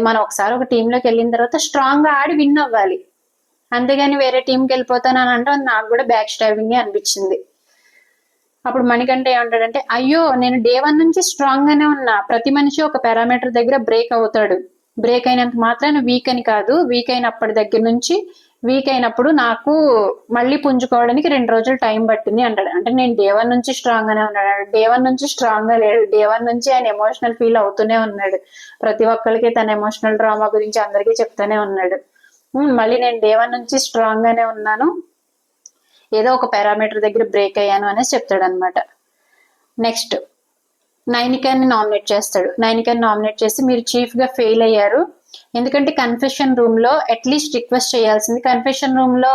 మనం ఒకసారి ఒక టీమ్ లోకి వెళ్ళిన తర్వాత స్ట్రాంగ్ గా ఆడి విన్ అవ్వాలి, అంతేగాని వేరే టీంకి వెళ్ళిపోతాను అని అంటే నాకు కూడా బ్యాక్ స్టాబింగ్ అనిపించింది. అప్పుడు మణికంఠ ఏమంటాడంటే అయ్యో నేను డే 1 నుంచి స్ట్రాంగ్ గానే ఉన్నా, ప్రతి మనిషి ఒక పారామీటర్ దగ్గర బ్రేక్ అవుతాడు, బ్రేక్ అయినంత మాత్రాన వీక్ అని కాదు, వీక్ అయినప్పటి దగ్గర నుంచి వీక్ అయినప్పుడు నాకు మళ్ళీ పుంజుకోవడానికి 2 రోజులు టైం పట్టింది అంటాడు. అంటే నేను డే 1 నుంచి స్ట్రాంగ్ గానే ఉన్నాడు, డే 1 నుంచి స్ట్రాంగ్ గా లేడు, డే 1 నుంచి ఆయన ఎమోషనల్ ఫీల్ అవుతూనే ఉన్నాడు, ప్రతి ఒక్కరికి తన ఎమోషనల్ డ్రామా గురించి అందరికీ చెప్తూనే ఉన్నాడు. మళ్ళీ నేను డే 1 నుంచి స్ట్రాంగ్ గానే ఉన్నాను, ఏదో ఒక పారామీటర్ దగ్గర బ్రేక్ అయ్యాను అనేసి చెప్తాడు అనమాట. నెక్స్ట్ నైనికాని నామినేట్ చేస్తాడు. నైనికాని నామినేట్ చేసి మీరు చీఫ్ గా ఫెయిల్ అయ్యారు, ఎందుకంటే కన్ఫెషన్ రూమ్ లో అట్లీస్ట్ రిక్వెస్ట్ చేయాల్సింది. కన్ఫెషన్ రూమ్ లో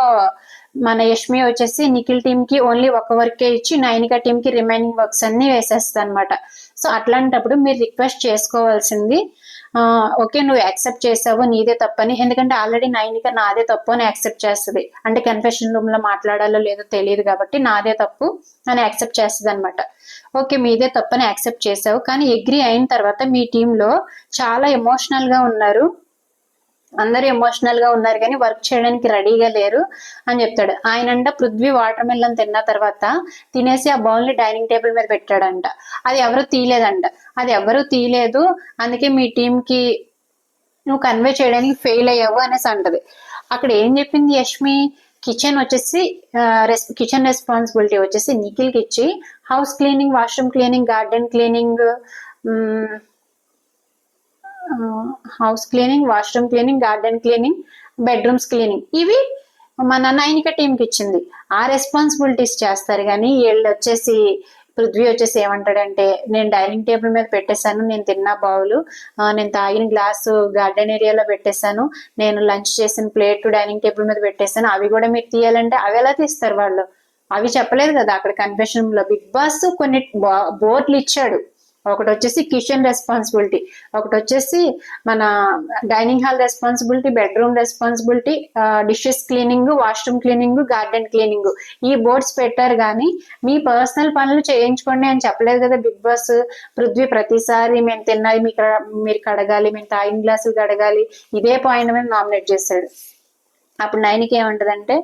మన యష్మి వచ్చేసి నిఖిల్ టీమ్ కి ఓన్లీ ఒక వర్కే ఇచ్చి నైనికా టీమ్ కి రిమైనింగ్ వర్క్స్ అన్ని వేసేస్తా అనమాట. సో అట్లాంటప్పుడు మీరు రిక్వెస్ట్ చేసుకోవాల్సింది ఓకే నువ్వు యాక్సెప్ట్ చేసావు నీదే తప్పని, ఎందుకంటే ఆల్రెడీ నైనిక నాదే తప్పు అని యాక్సెప్ట్ చేస్తుంది. అంటే కన్ఫెషన్ రూమ్ లో మాట్లాడాలో లేదో తెలియదు కాబట్టి నాదే తప్పు అని యాక్సెప్ట్ చేస్తుంది అనమాట. ఓకే మీదే తప్పు అని యాక్సెప్ట్ చేసావు, కానీ అగ్రి అయిన తర్వాత మీ టీంలో చాలా ఎమోషనల్ గా ఉన్నారు, అందరూ ఎమోషనల్ గా ఉన్నారు కానీ వర్క్ చేయడానికి రెడీగా లేరు అని చెప్తాడు. ఆయనంట పృథ్వీ వాటర్ మిలన్ తిన్న తర్వాత తినేసి ఆ బౌల్ ని డైనింగ్ టేబుల్ మీద పెట్టాడంట, అది ఎవరు తీయలేదంట. అది ఎవరు తీయలేదు, అందుకే మీ టీం కి నువ్వు కన్వే చేయడానికి ఫెయిల్ అయ్యావు అనేసి అంటది. అక్కడ ఏం చెప్పింది యష్మి, కిచెన్ వచ్చేసి కిచెన్ రెస్పాన్సిబిలిటీ వచ్చేసి నిఖిల్ కి ఇచ్చి house cleaning, washroom cleaning, garden cleaning, house cleaning, washroom cleaning, garden cleaning, bedrooms cleaning ఇవి మన నైనిక టీంకి ఇచ్చింది. ఆ రెస్పాన్సిబిలిటీస్ చేస్తారు కానీ వీళ్ళు వచ్చేసి పృథ్వీ వచ్చేసి ఏమంటాడంటే నేను డైనింగ్ టేబుల్ మీద పెట్టేశాను, నేను తిన్న బౌలు, నేను తాగిన గ్లాసు గార్డెన్ ఏరియాలో పెట్టేశాను, నేను లంచ్ చేసిన ప్లేట్ డైనింగ్ టేబుల్ మీద పెట్టేశాను, అవి కూడా మీరు తీయాలంటే అవి ఎలా తీస్తారు వాళ్ళు, అవి చెప్పలేదు కదా అక్కడ కన్ఫెషన్ లో. బిగ్ బాస్ కొన్ని బోర్డులు ఇచ్చాడు, ఒకటి వచ్చేసి కిచెన్ రెస్పాన్సిబిలిటీ, ఒకటి వచ్చేసి మన dining hall responsibility, bedroom responsibility, dishes cleaning, washroom cleaning, garden cleaning, ఈ బోర్డ్స్ పెట్టారు కానీ మీ పర్సనల్ పనులు చేయించుకోండి అని చెప్పలేదు కదా బిగ్ బాస్. పృథ్వీ ప్రతిసారి మేము తిన్నది మీరు కడగాలి, మేము తాగిన గ్లాసులు కడగాలి, ఇదే పాయింట్ మీద నామినేట్ చేశాడు. అప్పుడు నైన్కి ఏమంటదంటే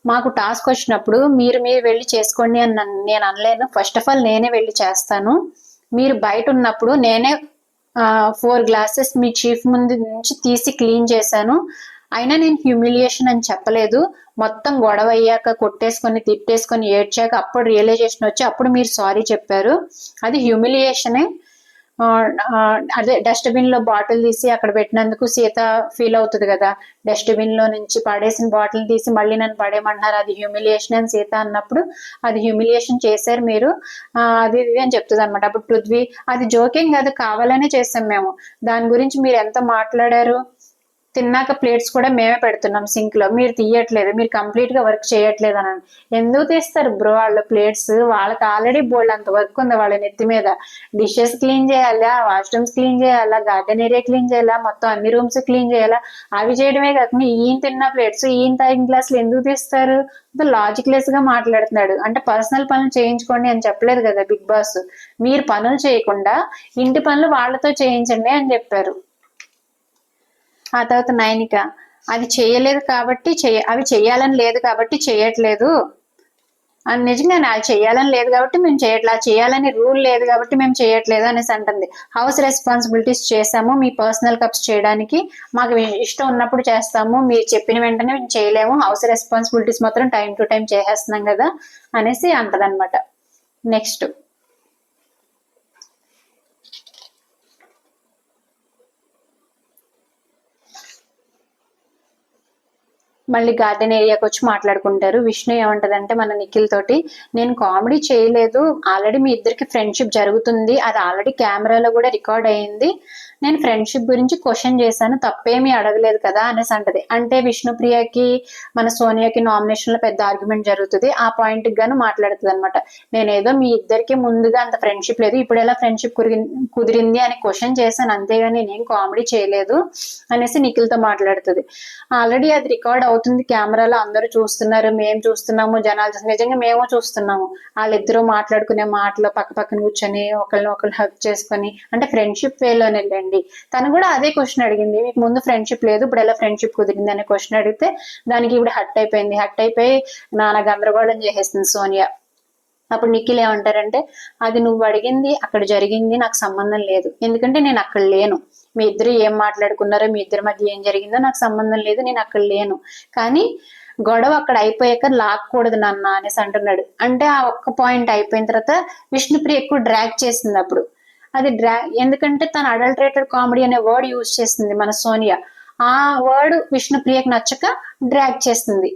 మాకు టాస్క్ వచ్చినప్పుడు మీరు వెళ్ళి చేసుకోండి అని నేను అనలేను, ఫస్ట్ ఆఫ్ ఆల్ నేనే వెళ్ళి చేస్తాను, మీరు బయట ఉన్నప్పుడు నేనే 4 గ్లాసెస్ మీ చీఫ్ ముందు నుంచి తీసి క్లీన్ చేశాను, అయినా నేను హ్యూమిలియేషన్ అని చెప్పలేదు, మొత్తం గొడవ అయ్యాక కొట్టేసుకొని తిట్టేసుకొని ఏడ్చాక అప్పుడు రియలైజేషన్ వచ్చి అప్పుడు మీరు సారీ చెప్పారు, అది హ్యూమిలియేషనే. అదే డస్ట్బిన్ లో బాటిల్ తీసి అక్కడ పెట్టినందుకు సీత ఫీల్ అవుతుంది కదా, డస్ట్బిన్ లో నుంచి పడేసిన బాటిల్ తీసి మళ్ళీ నన్ను పడేయమంటున్నారు, అది హ్యూమిలియేషన్ అని సీత అన్నప్పుడు అది హ్యూమిలియేషన్ చేశారు మీరు, అది ఇది అని చెప్తుంది అనమాట. అప్పుడు పృథ్వీ అది జోకింగ్ కాదు, కావాలనే చేసాం మేము, దాని గురించి మీరు ఎంత మాట్లాడారు, తిన్నాక ప్లేట్స్ కూడా మేమే పెడుతున్నాం సింక్ లో, మీరు తీయట్లేదు, మీరు కంప్లీట్ గా వర్క్ చేయట్లేదు అని. ఎందుకు తీస్తారు బ్రో వాళ్ళ ప్లేట్స్, వాళ్ళకి ఆల్రెడీ బోల్డ్ అంత వర్క్ ఉంది వాళ్ళ నెత్తి మీద, డిషెస్ క్లీన్ చేయాలా, వాష్రూమ్స్ క్లీన్ చేయాలా, గార్డెన్ ఏరియా క్లీన్ చేయాలా, మొత్తం అన్ని రూమ్స్ క్లీన్ చేయాలా, అవి చేయడమే కాకుండా ఈయన తిన్న ప్లేట్స్ ఈయన తాగిన గ్లాసులు ఎందుకు తీస్తారు, లాజిక్ లెస్ గా మాట్లాడుతున్నాడు. అంటే పర్సనల్ పనులు చేయించుకోండి అని చెప్పలేదు కదా బిగ్ బాస్, మీరు పనులు చేయకుండా ఇంటి పనులు వాళ్ళతో చేయించండి అని చెప్పారు. ఆ తర్వాత నైనిక అది చేయలేదు కాబట్టి అవి చేయాలని లేదు కాబట్టి చేయట్లేదు అని, నిజంగానే అది చేయాలని లేదు కాబట్టి మేము చేయట్లేదు, చేయాలని రూల్ లేదు కాబట్టి మేము చేయట్లేదు అనేసి అంటుంది. హౌస్ రెస్పాన్సిబిలిటీస్ చేసాము, మీ పర్సనల్ కప్స్ చేయడానికి మాకు ఇష్టం ఉన్నప్పుడు చేస్తాము, మీరు చెప్పిన వెంటనే మేము చేయలేము, హౌస్ రెస్పాన్సిబిలిటీస్ మాత్రం టైం టు టైం చేసేస్తున్నాం కదా అనేసి అంటదనమాట. నెక్స్ట్ మళ్ళీ గార్డెన్ ఏరియాకి వచ్చి మాట్లాడుకుంటారు. విష్ణు ఏమంటదంటే మన నిఖిల్ తోటి, నేను కామెడీ చేయలేదు, ఆల్రెడీ మీ ఇద్దరికి ఫ్రెండ్షిప్ జరుగుతుంది, అది ఆల్రెడీ కెమెరాలో కూడా రికార్డ్ అయ్యింది, నేను ఫ్రెండ్షిప్ గురించి క్వశ్చన్ చేశాను, తప్పేమీ అడగలేదు కదా అనేసి అంటది. అంటే విష్ణుప్రియకి మన సోనియాకి నామినేషన్ లో పెద్ద ఆర్గ్యుమెంట్ జరుగుతుంది, ఆ పాయింట్ కి గాను మాట్లాడుతుంది అనమాట. నేనేదో మీ ఇద్దరికి ముందుగా అంత ఫ్రెండ్షిప్ లేదు, ఇప్పుడు ఎలా ఫ్రెండ్షిప్ కుదిరింది అని క్వశ్చన్ చేశాను, అంతేగాని నేను కామెడీ చేయలేదు అనేసి నిఖిల్ తో మాట్లాడుతుంది. ఆల్రెడీ అది రికార్డ్ అవుతుంది, కెమెరాలో అందరూ చూస్తున్నారు, మేము చూస్తున్నాము, జనాలు చూస్తున్నారు, నిజంగా మేము చూస్తున్నాము. వాళ్ళిద్దరూ మాట్లాడుకునే మాటలు పక్క పక్కన కూర్చొని ఒకరిని ఒకరు హక్ చేసుకొని, అంటే ఫ్రెండ్షిప్ వేలోనే వెళ్ళండి. తను కూడా అదే క్వశ్చన్ అడిగింది, మీకు ముందు ఫ్రెండ్షిప్ లేదు, ఇప్పుడు ఎలా ఫ్రెండ్షిప్ కుదిరింది అనే క్వశ్చన్ అడిగితే దానికి ఇప్పుడు హట్ అయిపోయింది. హట్ అయిపోయి నాన్న గందరగోళం చేసేస్తుంది సోనియా. అప్పుడు నిఖిల్ ఏమంటారంటే, అది నువ్వు అడిగింది అక్కడ జరిగింది నాకు సంబంధం లేదు, ఎందుకంటే నేను అక్కడ లేను, మీ ఇద్దరు ఏం మాట్లాడుకున్నారో, మీ ఇద్దరి మధ్య ఏం జరిగిందో నాకు సంబంధం లేదు, నేను అక్కడ లేను, కానీ గొడవ అక్కడ అయిపోయాక లాక్కూడదు నాన్న అనేసి అంటున్నాడు. అంటే ఆ ఒక్క పాయింట్ అయిపోయిన తర్వాత విష్ణుప్రియ ఎక్కువ డ్రాగ్ చేసింది. అప్పుడు అది ఎందుకంటే తను అడల్టరేటెడ్ కామెడీ అనే వర్డ్ యూజ్ చేసింది మన సోనియా, ఆ వర్డ్ విష్ణుప్రియకి నచ్చక డ్రాగ్ చేస్తుంది.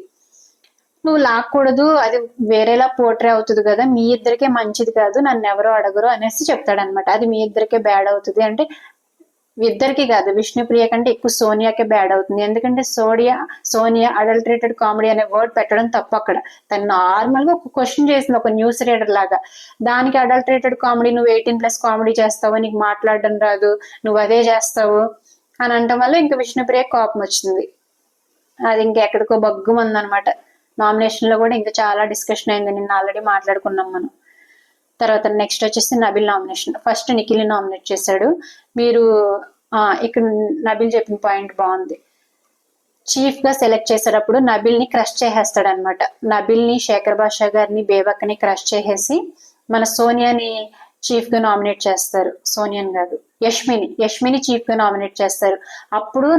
నువ్వు లాక్కూడదు, అది వేరేలా పోట్రే అవుతుంది కదా, మీ ఇద్దరికే మంచిది కాదు, నన్ను ఎవరో అడగరు అనేసి చెప్తాడనమాట. అది మీ ఇద్దరికే బ్యాడ్ అవుతుంది అంటే ఇద్దరికి కాదు, విష్ణుప్రియ కంటే ఎక్కువ సోనియాకే బ్యాడ్ అవుతుంది. ఎందుకంటే సోనియా అడల్టరేటెడ్ కామెడీ అనే వర్డ్ పెట్టడం తప్పు. అక్కడ తను నార్మల్ గా ఒక క్వశ్చన్ చేసింది, ఒక న్యూస్ రీడర్ లాగా, దానికి అడల్టరేటెడ్ కామెడీ, నువ్వు 18+ కామెడీ చేస్తావు, నీకు మాట్లాడడం రాదు, నువ్వు అదే చేస్తావు అని అనటం వల్ల ఇంకా విష్ణుప్రియ కోపం వచ్చింది. అది ఇంకెక్కడికో బగ్గుమంది అనమాట. నామినేషన్ లో కూడా ఇంకా చాలా డిస్కషన్ అయింది, నిన్న ఆల్రెడీ మాట్లాడుకున్నాం మనం. తర్వాత నెక్స్ట్ వచ్చేసి Nabil nomination. First Nikhil nominate చేశాడు. మీరు ఇక్కడ నబిల్ చెప్పిన పాయింట్ బాగుంది. చీఫ్ గా సెలెక్ట్ చేసేటప్పుడు నబిల్ ని క్రష్ చేసేస్తాడు అనమాట. నబిల్ ని, శేఖర్ బాషా గారిని, బేబక్కని క్రష్ చేసేసి మన సోనియాని చీఫ్ గా నామినేట్ చేస్తారు. సోనియాని కాదు, యష్మిని చీఫ్ గా నామినేట్ చేస్తారు. అప్పుడు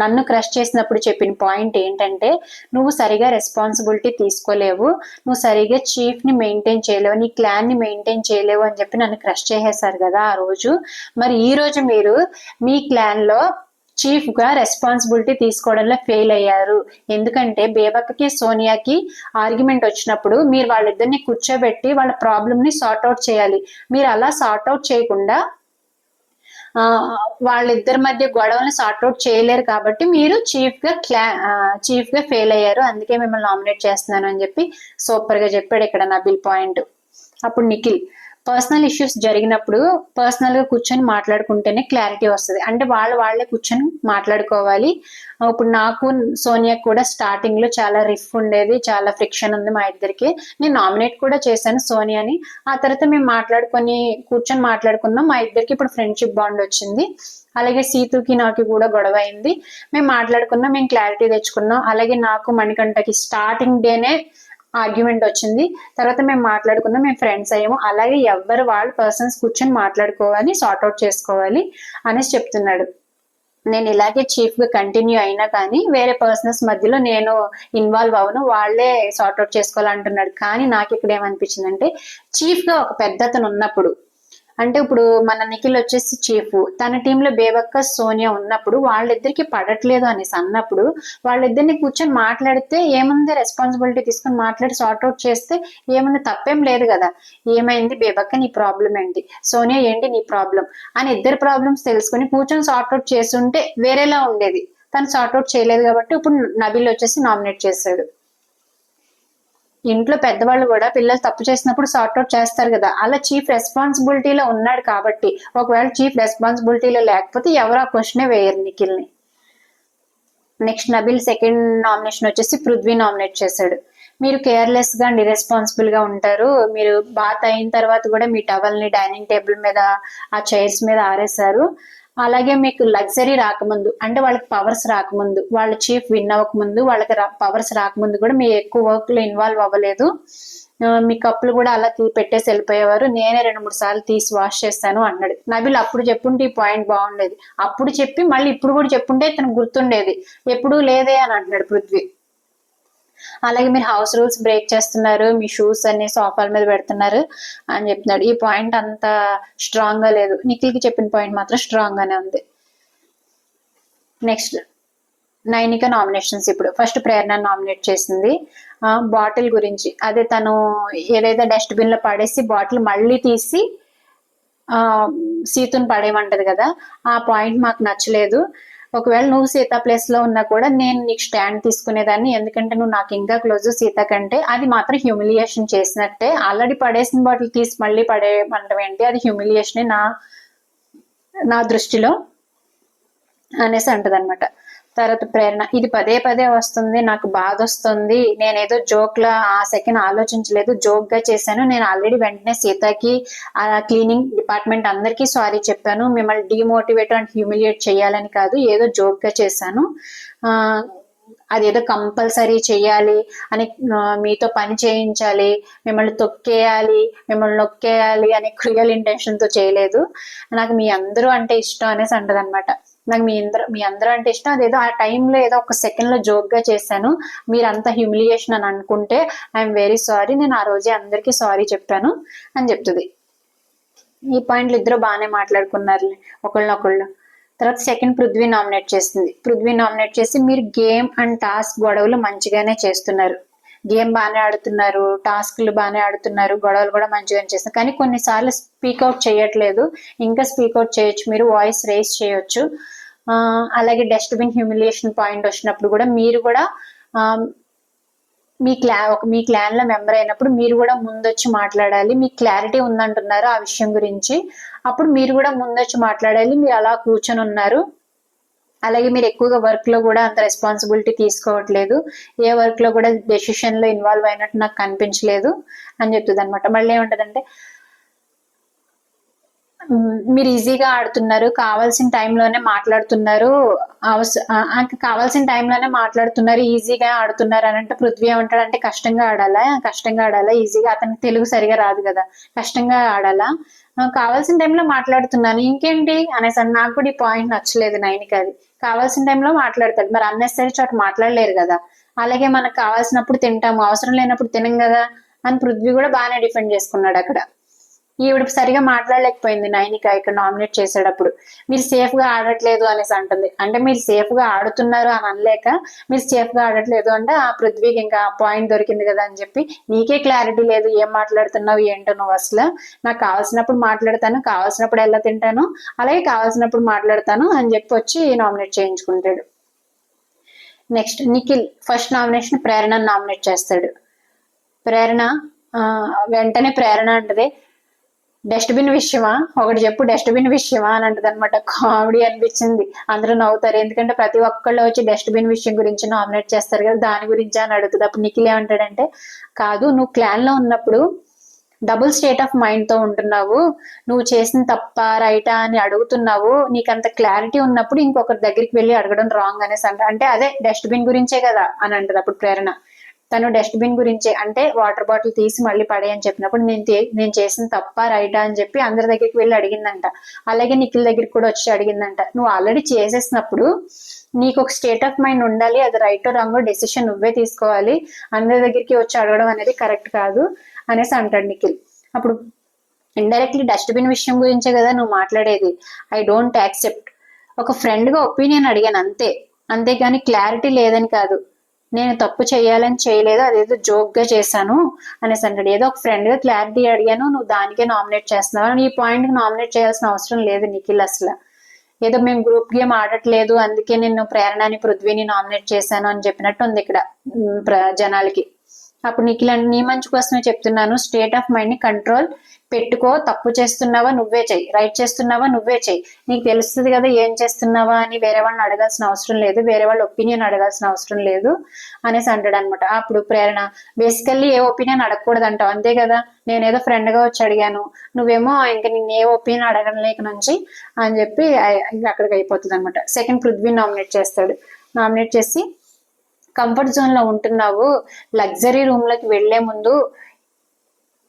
నన్ను క్రష్ చేసినప్పుడు చెప్పిన పాయింట్ ఏంటంటే, నువ్వు సరిగా రెస్పాన్సిబిలిటీ తీసుకోలేవు, నువ్వు సరిగా చీఫ్ ని మెయింటైన్ చేయలేవు, నీ క్లాన్ ని మెయింటైన్ చేయలేవు అని చెప్పి నన్ను క్రష్ చేసేసారు కదా ఆ రోజు. మరి ఈ రోజు మీరు మీ క్లాన్ లో చీఫ్ గా రెస్పాన్సిబిలిటీ తీసుకోవడంలో ఫెయిల్ అయ్యారు. ఎందుకంటే బేబక్కకి, సోనియాకి ఆర్గ్యుమెంట్ వచ్చినప్పుడు మీరు వాళ్ళిద్దరిని కూర్చోబెట్టి వాళ్ళ ప్రాబ్లమ్ ని సార్ట్అవుట్ చేయాలి. మీరు అలా సార్ట్అవుట్ చేయకుండా వాళ్ళిద్దరి మధ్య గొడవని సార్ట్అవుట్ చేయలేరు, కాబట్టి మీరు చీఫ్ గా ఫెయిల్ అయ్యారు, అందుకే మిమ్మల్ని నామినేట్ చేస్తున్నాను అని చెప్పి సూపర్ గా చెప్పాడు ఇక్కడ నబిల్ పాయింట్. అప్పుడు నిఖిల్, పర్సనల్ ఇష్యూస్ జరిగినప్పుడు పర్సనల్ గా కూర్చొని మాట్లాడుకుంటేనే క్లారిటీ వస్తుంది, అంటే వాళ్ళే కూర్చొని మాట్లాడుకోవాలి. ఇప్పుడు నాకు సోనియా కూడా స్టార్టింగ్ లో చాలా రిఫ్ ఉండేది, చాలా ఫ్రిక్షన్ ఉంది మా ఇద్దరికి, నేను నామినేట్ కూడా చేశాను సోనియాని, ఆ తర్వాత మేము కూర్చొని మాట్లాడుకున్నాం, మా ఇద్దరికి ఇప్పుడు ఫ్రెండ్షిప్ బాండ్ వచ్చింది. అలాగే సీతుకి నాకు కూడా గొడవ అయింది, మేము మాట్లాడుకున్నాం, మేము క్లారిటీ తెచ్చుకున్నాం. అలాగే నాకు మణికంఠకి స్టార్టింగ్ డేనే ఆర్గ్యుమెంట్ వచ్చింది, తర్వాత మేము మాట్లాడుకున్నాం, మేము ఫ్రెండ్స్ అయ్యాము. అలాగే ఎవరు వాళ్ళ పర్సన్స్ కూర్చొని మాట్లాడుకోవాలి, సార్ట్అవుట్ చేసుకోవాలి అనేసి చెప్తున్నాడు. నేను ఇలాగే చీఫ్ గా కంటిన్యూ అయినా కానీ వేరే పర్సనల్స్ మధ్యలో నేను ఇన్వాల్వ్ అవను, వాళ్లే సార్ట్అవుట్ చేసుకోవాలంటున్నాడు. కానీ నాకు ఇక్కడ ఏమనిపించిందంటే, చీఫ్ గా ఒక పెద్దతను ఉన్నప్పుడు, అంటే ఇప్పుడు మన నిఖిల్ వచ్చేసి చీఫ్, తన టీంలో బేబక్క, సోనియా ఉన్నప్పుడు వాళ్ళిద్దరికి పడట్లేదు అనేసి అన్నప్పుడు వాళ్ళిద్దరిని కూర్చొని మాట్లాడితే ఏముంది, రెస్పాన్సిబిలిటీ తీసుకొని మాట్లాడి సార్ట్అవుట్ చేస్తే ఏముంది, తప్పేం లేదు కదా. ఏమైంది బేబక్క, నీ ప్రాబ్లం ఏంటి, సోనియా ఏంటి నీ ప్రాబ్లం అని ఇద్దరు ప్రాబ్లమ్స్ తెలుసుకుని కూర్చొని సార్ట్అవుట్ చేస్తుంటే వేరేలా ఉండేది. తను సార్ట్అవుట్ చేయలేదు కాబట్టి ఇప్పుడు నబిల్ వచ్చేసి నామినేట్ చేశాడు. ఇంట్లో పెద్దవాళ్ళు కూడా పిల్లలు తప్పు చేసినప్పుడు సార్ట్అవుట్ చేస్తారు కదా, అలా చీఫ్ రెస్పాన్సిబిలిటీలో ఉన్నాడు కాబట్టి, ఒకవేళ చీఫ్ రెస్పాన్సిబిలిటీలో లేకపోతే ఎవరు ఆ క్వశ్చనే వేయరు నిఖిల్ని. నెక్స్ట్ నబిల్ సెకండ్ నామినేషన్ వచ్చేసి పృథ్వీ నామినేట్ చేశాడు. మీరు కేర్లెస్ గా, ఇర్రెస్పాన్సిబుల్ గా ఉంటారు, మీరు బాత్ అయిన తర్వాత కూడా మీ టవల్ ని డైనింగ్ టేబుల్ మీద, ఆ చైర్స్ మీద ఆరేశారు. అలాగే మీకు లగ్జరీ రాకముందు, అంటే వాళ్ళకి పవర్స్ రాకముందు, వాళ్ళ చీఫ్ విన్ అవ్వకముందు, వాళ్ళకి పవర్స్ రాకముందు కూడా మీరు ఎక్కువ వర్క్ లో ఇన్వాల్వ్ అవ్వలేదు, మీ కప్పులు కూడా అలా పెట్టేసి వెళ్ళిపోయేవారు, నేనే 2-3 సార్లు తీసి వాష్ చేస్తాను అన్నాడు. నబిల్ అప్పుడు చెప్పుంటే ఈ పాయింట్ బాగుండేది, అప్పుడు చెప్పి మళ్ళీ ఇప్పుడు కూడా చెప్పుంటే తనకు గుర్తుండేది, ఎప్పుడూ లేదే అని అంటున్నాడు పృథ్వీ. అలాగే మీరు హౌస్ రూల్స్ బ్రేక్ చేస్తున్నారు, మీ షూస్ అన్ని సోఫాల మీద పెడుతున్నారు అని చెప్తున్నాడు. ఈ పాయింట్ అంత స్ట్రాంగ్ గా లేదు, నిఖిల్ కి చెప్పిన పాయింట్ మాత్రం స్ట్రాంగ్ గానే ఉంది. Next Nainika nominations. ఇప్పుడు ఫస్ట్ ప్రేరణ నామినేట్ చేసింది బాటిల్ గురించి. అదే తను ఏదైతే డస్ట్బిన్ లో పడేసి బాటిల్ మళ్ళీ తీసి సీతుని పడేయమంటది కదా, ఆ పాయింట్ మాకు నచ్చలేదు. ఒకవేళ నువ్వు సీత ప్లేస్ లో ఉన్నా కూడా నేను నీకు స్టాండ్ తీసుకునేదాన్ని, ఎందుకంటే నువ్వు నాకు ఇంకా క్లోజ్ సీత కంటే. అది మాత్రం హ్యూమిలియేషన్ చేసినట్టే. ఆల్రెడీ పడేసిన బాటిల్ తీసి మళ్ళీ పడేయమంటం ఏంటి, అది హ్యూమిలియేషన్ నా దృష్టిలో అనేసి అంటది అనమాట. తర్వాత ప్రేరణ, ఇది పదే పదే వస్తుంది, నాకు బాధ వస్తుంది, నేనేదో జోక్ లా ఆ సెకండ్ ఆలోచించలేదు, జోక్ గా చేశాను. నేను ఆల్రెడీ వెంటనే సీతకి క్లీనింగ్ డిపార్ట్మెంట్ అందరికీ సారీ చెప్పాను, మిమ్మల్ని డిమోటివేట్ అండ్ హ్యూమిలియేట్ చేయాలని కాదు, ఏదో జోక్ గా చేశాను. అదేదో కంపల్సరీ చెయ్యాలి అని, మీతో పని చేయించాలి, మిమ్మల్ని తొక్కేయాలి, మిమ్మల్ని నొక్కేయాలి అనే క్రియల్ ఇంటెన్షన్ తో చేయలేదు. నాకు మీ అందరూ అంటే ఇష్టం అనేసి అంటదనమాట. నాకు మీ అందరూ అంటే ఇష్టం, అదేదో ఆ టైంలో ఏదో ఒక సెకండ్ లో జోక్ గా చేశాను, మీరు అంత హ్యూమిలియేషన్ అని అనుకుంటే ఐఎమ్ వెరీ సారీ, నేను ఆ రోజే అందరికీ సారీ చెప్పాను అని చెప్తుంది. ఈ పాయింట్లు ఇద్దరు బాగానే మాట్లాడుకున్నారు ఒకళ్ళనొకళ్ళు. తర్వాత సెకండ్ పృథ్వీ నామినేట్ చేసింది. పృథ్వీ నామినేట్ చేసి, మీరు గేమ్ అండ్ టాస్క్ గొడవలు మంచిగానే చేస్తున్నారు, గేమ్ బాగానే ఆడుతున్నారు, టాస్క్లు బాగానే ఆడుతున్నారు, గొడవలు కూడా మంచిగానే చేస్తున్నారు, కానీ కొన్నిసార్లు స్పీక్అవుట్ చేయట్లేదు, ఇంకా స్పీక్అవుట్ చేయొచ్చు, మీరు వాయిస్ రేస్ చేయొచ్చు. అలాగే డస్ట్బిన్ హ్యూమిలియేషన్ పాయింట్ వచ్చినప్పుడు కూడా మీరు కూడా మీ క్లాన్ లో మెంబర్ అయినప్పుడు మీరు కూడా ముందొచ్చి మాట్లాడాలి. మీకు క్లారిటీ ఉందంటున్నారు ఆ విషయం గురించి, అప్పుడు మీరు కూడా ముందొచ్చి మాట్లాడాలి. మీరు అలా కూర్చొని ఉన్నారు. అలాగే మీరు ఎక్కువగా వర్క్ లో కూడా అంత రెస్పాన్సిబిలిటీ తీసుకోవట్లేదు, ఏ వర్క్ లో కూడా డెసిషన్ లో ఇన్వాల్వ్ అయినట్టు నాకు కనిపించలేదు అని చెప్తుంది అనమాట. మళ్ళీ ఏముంటదంటే, మీరు ఈజీగా ఆడుతున్నారు, కావాల్సిన టైంలోనే మాట్లాడుతున్నారు, కావాల్సిన టైంలోనే మాట్లాడుతున్నారు, ఈజీగా ఆడుతున్నారు అని అంటే పృథ్వీ ఏమంటాడంటే, కష్టంగా ఆడాలా, ఈజీగా, అతనికి తెలుగు సరిగా రాదు కదా, కష్టంగా ఆడాలా, కావాల్సిన టైంలో మాట్లాడుతున్నాను ఇంకేంటి అనేసి. నాకు కూడా ఈ పాయింట్ నచ్చలేదు నైనిక. అది కావాల్సిన టైంలో మాట్లాడతాడు, మరి అన్నెసరీ చోట మాట్లాడలేరు కదా. అలాగే మనకు కావాల్సినప్పుడు తింటాము, అవసరం లేనప్పుడు తినం కదా అని పృథ్వీ కూడా బాగానే డిఫెండ్ చేసుకున్నాడు అక్కడ. ఈవిడ సరిగా మాట్లాడలేకపోయింది నైనిక ఇక్కడ నామినేట్ చేసేటప్పుడు. మీరు సేఫ్ గా ఆడట్లేదు అనేసి అంటుంది. అంటే మీరు సేఫ్ గా ఆడుతున్నారు అని అనలేక, మీరు సేఫ్ గా ఆడట్లేదు అంటే ఆ పృథ్వీకి ఇంకా పాయింట్ దొరికింది కదా అని చెప్పి, నీకే క్లారిటీ లేదు, ఏం మాట్లాడుతున్నావు ఏంటో నువ్వు అసలు, నాకు కావాల్సినప్పుడు మాట్లాడతాను, కావాల్సినప్పుడు ఎలా తింటాను, అలాగే కావాల్సినప్పుడు మాట్లాడతాను అని చెప్పి వచ్చి నామినేట్ చేయించుకుంటాడు. Next Nikhil first nomination Prerana nominate చేస్తాడు. వెంటనే ప్రేరణ అంటది, డస్ట్బిన్ విషయమా, ఒకటి చెప్పు, డస్ట్బిన్ విషయమా అని అంటది అనమాట. కామెడీ అనిపించింది, అందరూ నవ్వుతారు, ఎందుకంటే ప్రతి ఒక్కళ్ళు వచ్చి డస్ట్బిన్ విషయం గురించి నామినేట్ చేస్తారు కదా, దాని గురించి అని అడుగుతుంది. అప్పుడు నిఖిల్ ఏమంటాడంటే, కాదు, నువ్వు క్లాన్ లో ఉన్నప్పుడు డబుల్ స్టేట్ ఆఫ్ మైండ్ తో ఉంటున్నావు, నువ్వు చేసిన తప్ప రైటా అని అడుగుతున్నావు, నీకు అంత క్లారిటీ ఉన్నప్పుడు ఇంకొకరి దగ్గరికి వెళ్ళి అడగడం రాంగ్ అనేసి అంటే అదే డస్ట్బిన్ గురించే కదా అని అంటది అప్పుడు ప్రేరణ. తను డస్ట్బిన్ గురించి అంటే వాటర్ బాటిల్ తీసి మళ్ళీ పడేయని చెప్పినప్పుడు నేను చేసిన తప్ప రైటా అని చెప్పి అందరి దగ్గరికి వెళ్ళి అడిగిందంట. అలాగే నిఖిల్ దగ్గరికి కూడా వచ్చి అడిగిందంట. నువ్వు ఆల్రెడీ చేసేసినప్పుడు నీకు ఒక స్టేట్ ఆఫ్ మైండ్ ఉండాలి, అది రైట్ రాంగ్ డెసిషన్ నువ్వే తీసుకోవాలి, అందరి దగ్గరికి వచ్చి అడగడం అనేది కరెక్ట్ కాదు అనేసి అంటాడు నిఖిల్. అప్పుడు ఇండైరెక్ట్లీ డస్ట్బిన్ విషయం గురించే కదా నువ్వు మాట్లాడేది, ఐ డోంట్ యాక్సెప్ట్, ఒక ఫ్రెండ్ గా ఒపీనియన్ అడిగాను అంతేగాని క్లారిటీ లేదని కాదు, నేను తప్పు చేయాలని చేయలేదు, అదేదో జోక్ గా చేశాను అనేసి అంటాడు. ఏదో ఒక ఫ్రెండ్ గా క్లారిటీ అడిగాను, నువ్వు దానికే నామినేట్ చేస్తున్నావు, ఈ పాయింట్ కి నామినేట్ చేయాల్సిన అవసరం లేదు నిఖిల్ అసలు. ఏదో మేము గ్రూప్ గేమ్ ఆడట్లేదు అందుకే నేను ప్రేరణని పృథ్వీని నామినేట్ చేశాను అని చెప్పినట్టు ఉంది ఇక్కడ జనాలకి. అప్పుడు నిఖిల్ నీ మంచి కోసమే చెప్తున్నాను, స్టేట్ ఆఫ్ మైండ్ ని కంట్రోల్ పెట్టుకో, తప్పు చేస్తున్నావా నువ్వే చెయ్యి, రైట్ చేస్తున్నావా నువ్వే చెయ్యి, నీకు తెలుస్తుంది కదా ఏం చేస్తున్నావా అని వేరే వాళ్ళని అడగాల్సిన అవసరం లేదు, వేరే వాళ్ళ ఒపీనియన్ అడగాల్సిన అవసరం లేదు అనేసి అంటాడు అనమాట. అప్పుడు ప్రేరణ, బేసికల్లీ ఏ ఒపీనియన్ అడగకూడదు అంటావు అంతే కదా, నేనేదో ఫ్రెండ్ గా వచ్చి అడిగాను, నువ్వేమో ఇంకా నేను ఏ ఒపీనియన్ అడగలేక నుంచి అని చెప్పి అక్కడికి అయిపోతుంది అనమాట. సెకండ్ పృథ్వీ నామినేట్ చేస్తాడు. నామినేట్ చేసి, కంఫర్ట్ జోన్ లో ఉంటున్నావు, లగ్జరీ రూమ్ లోకి వెళ్లే ముందు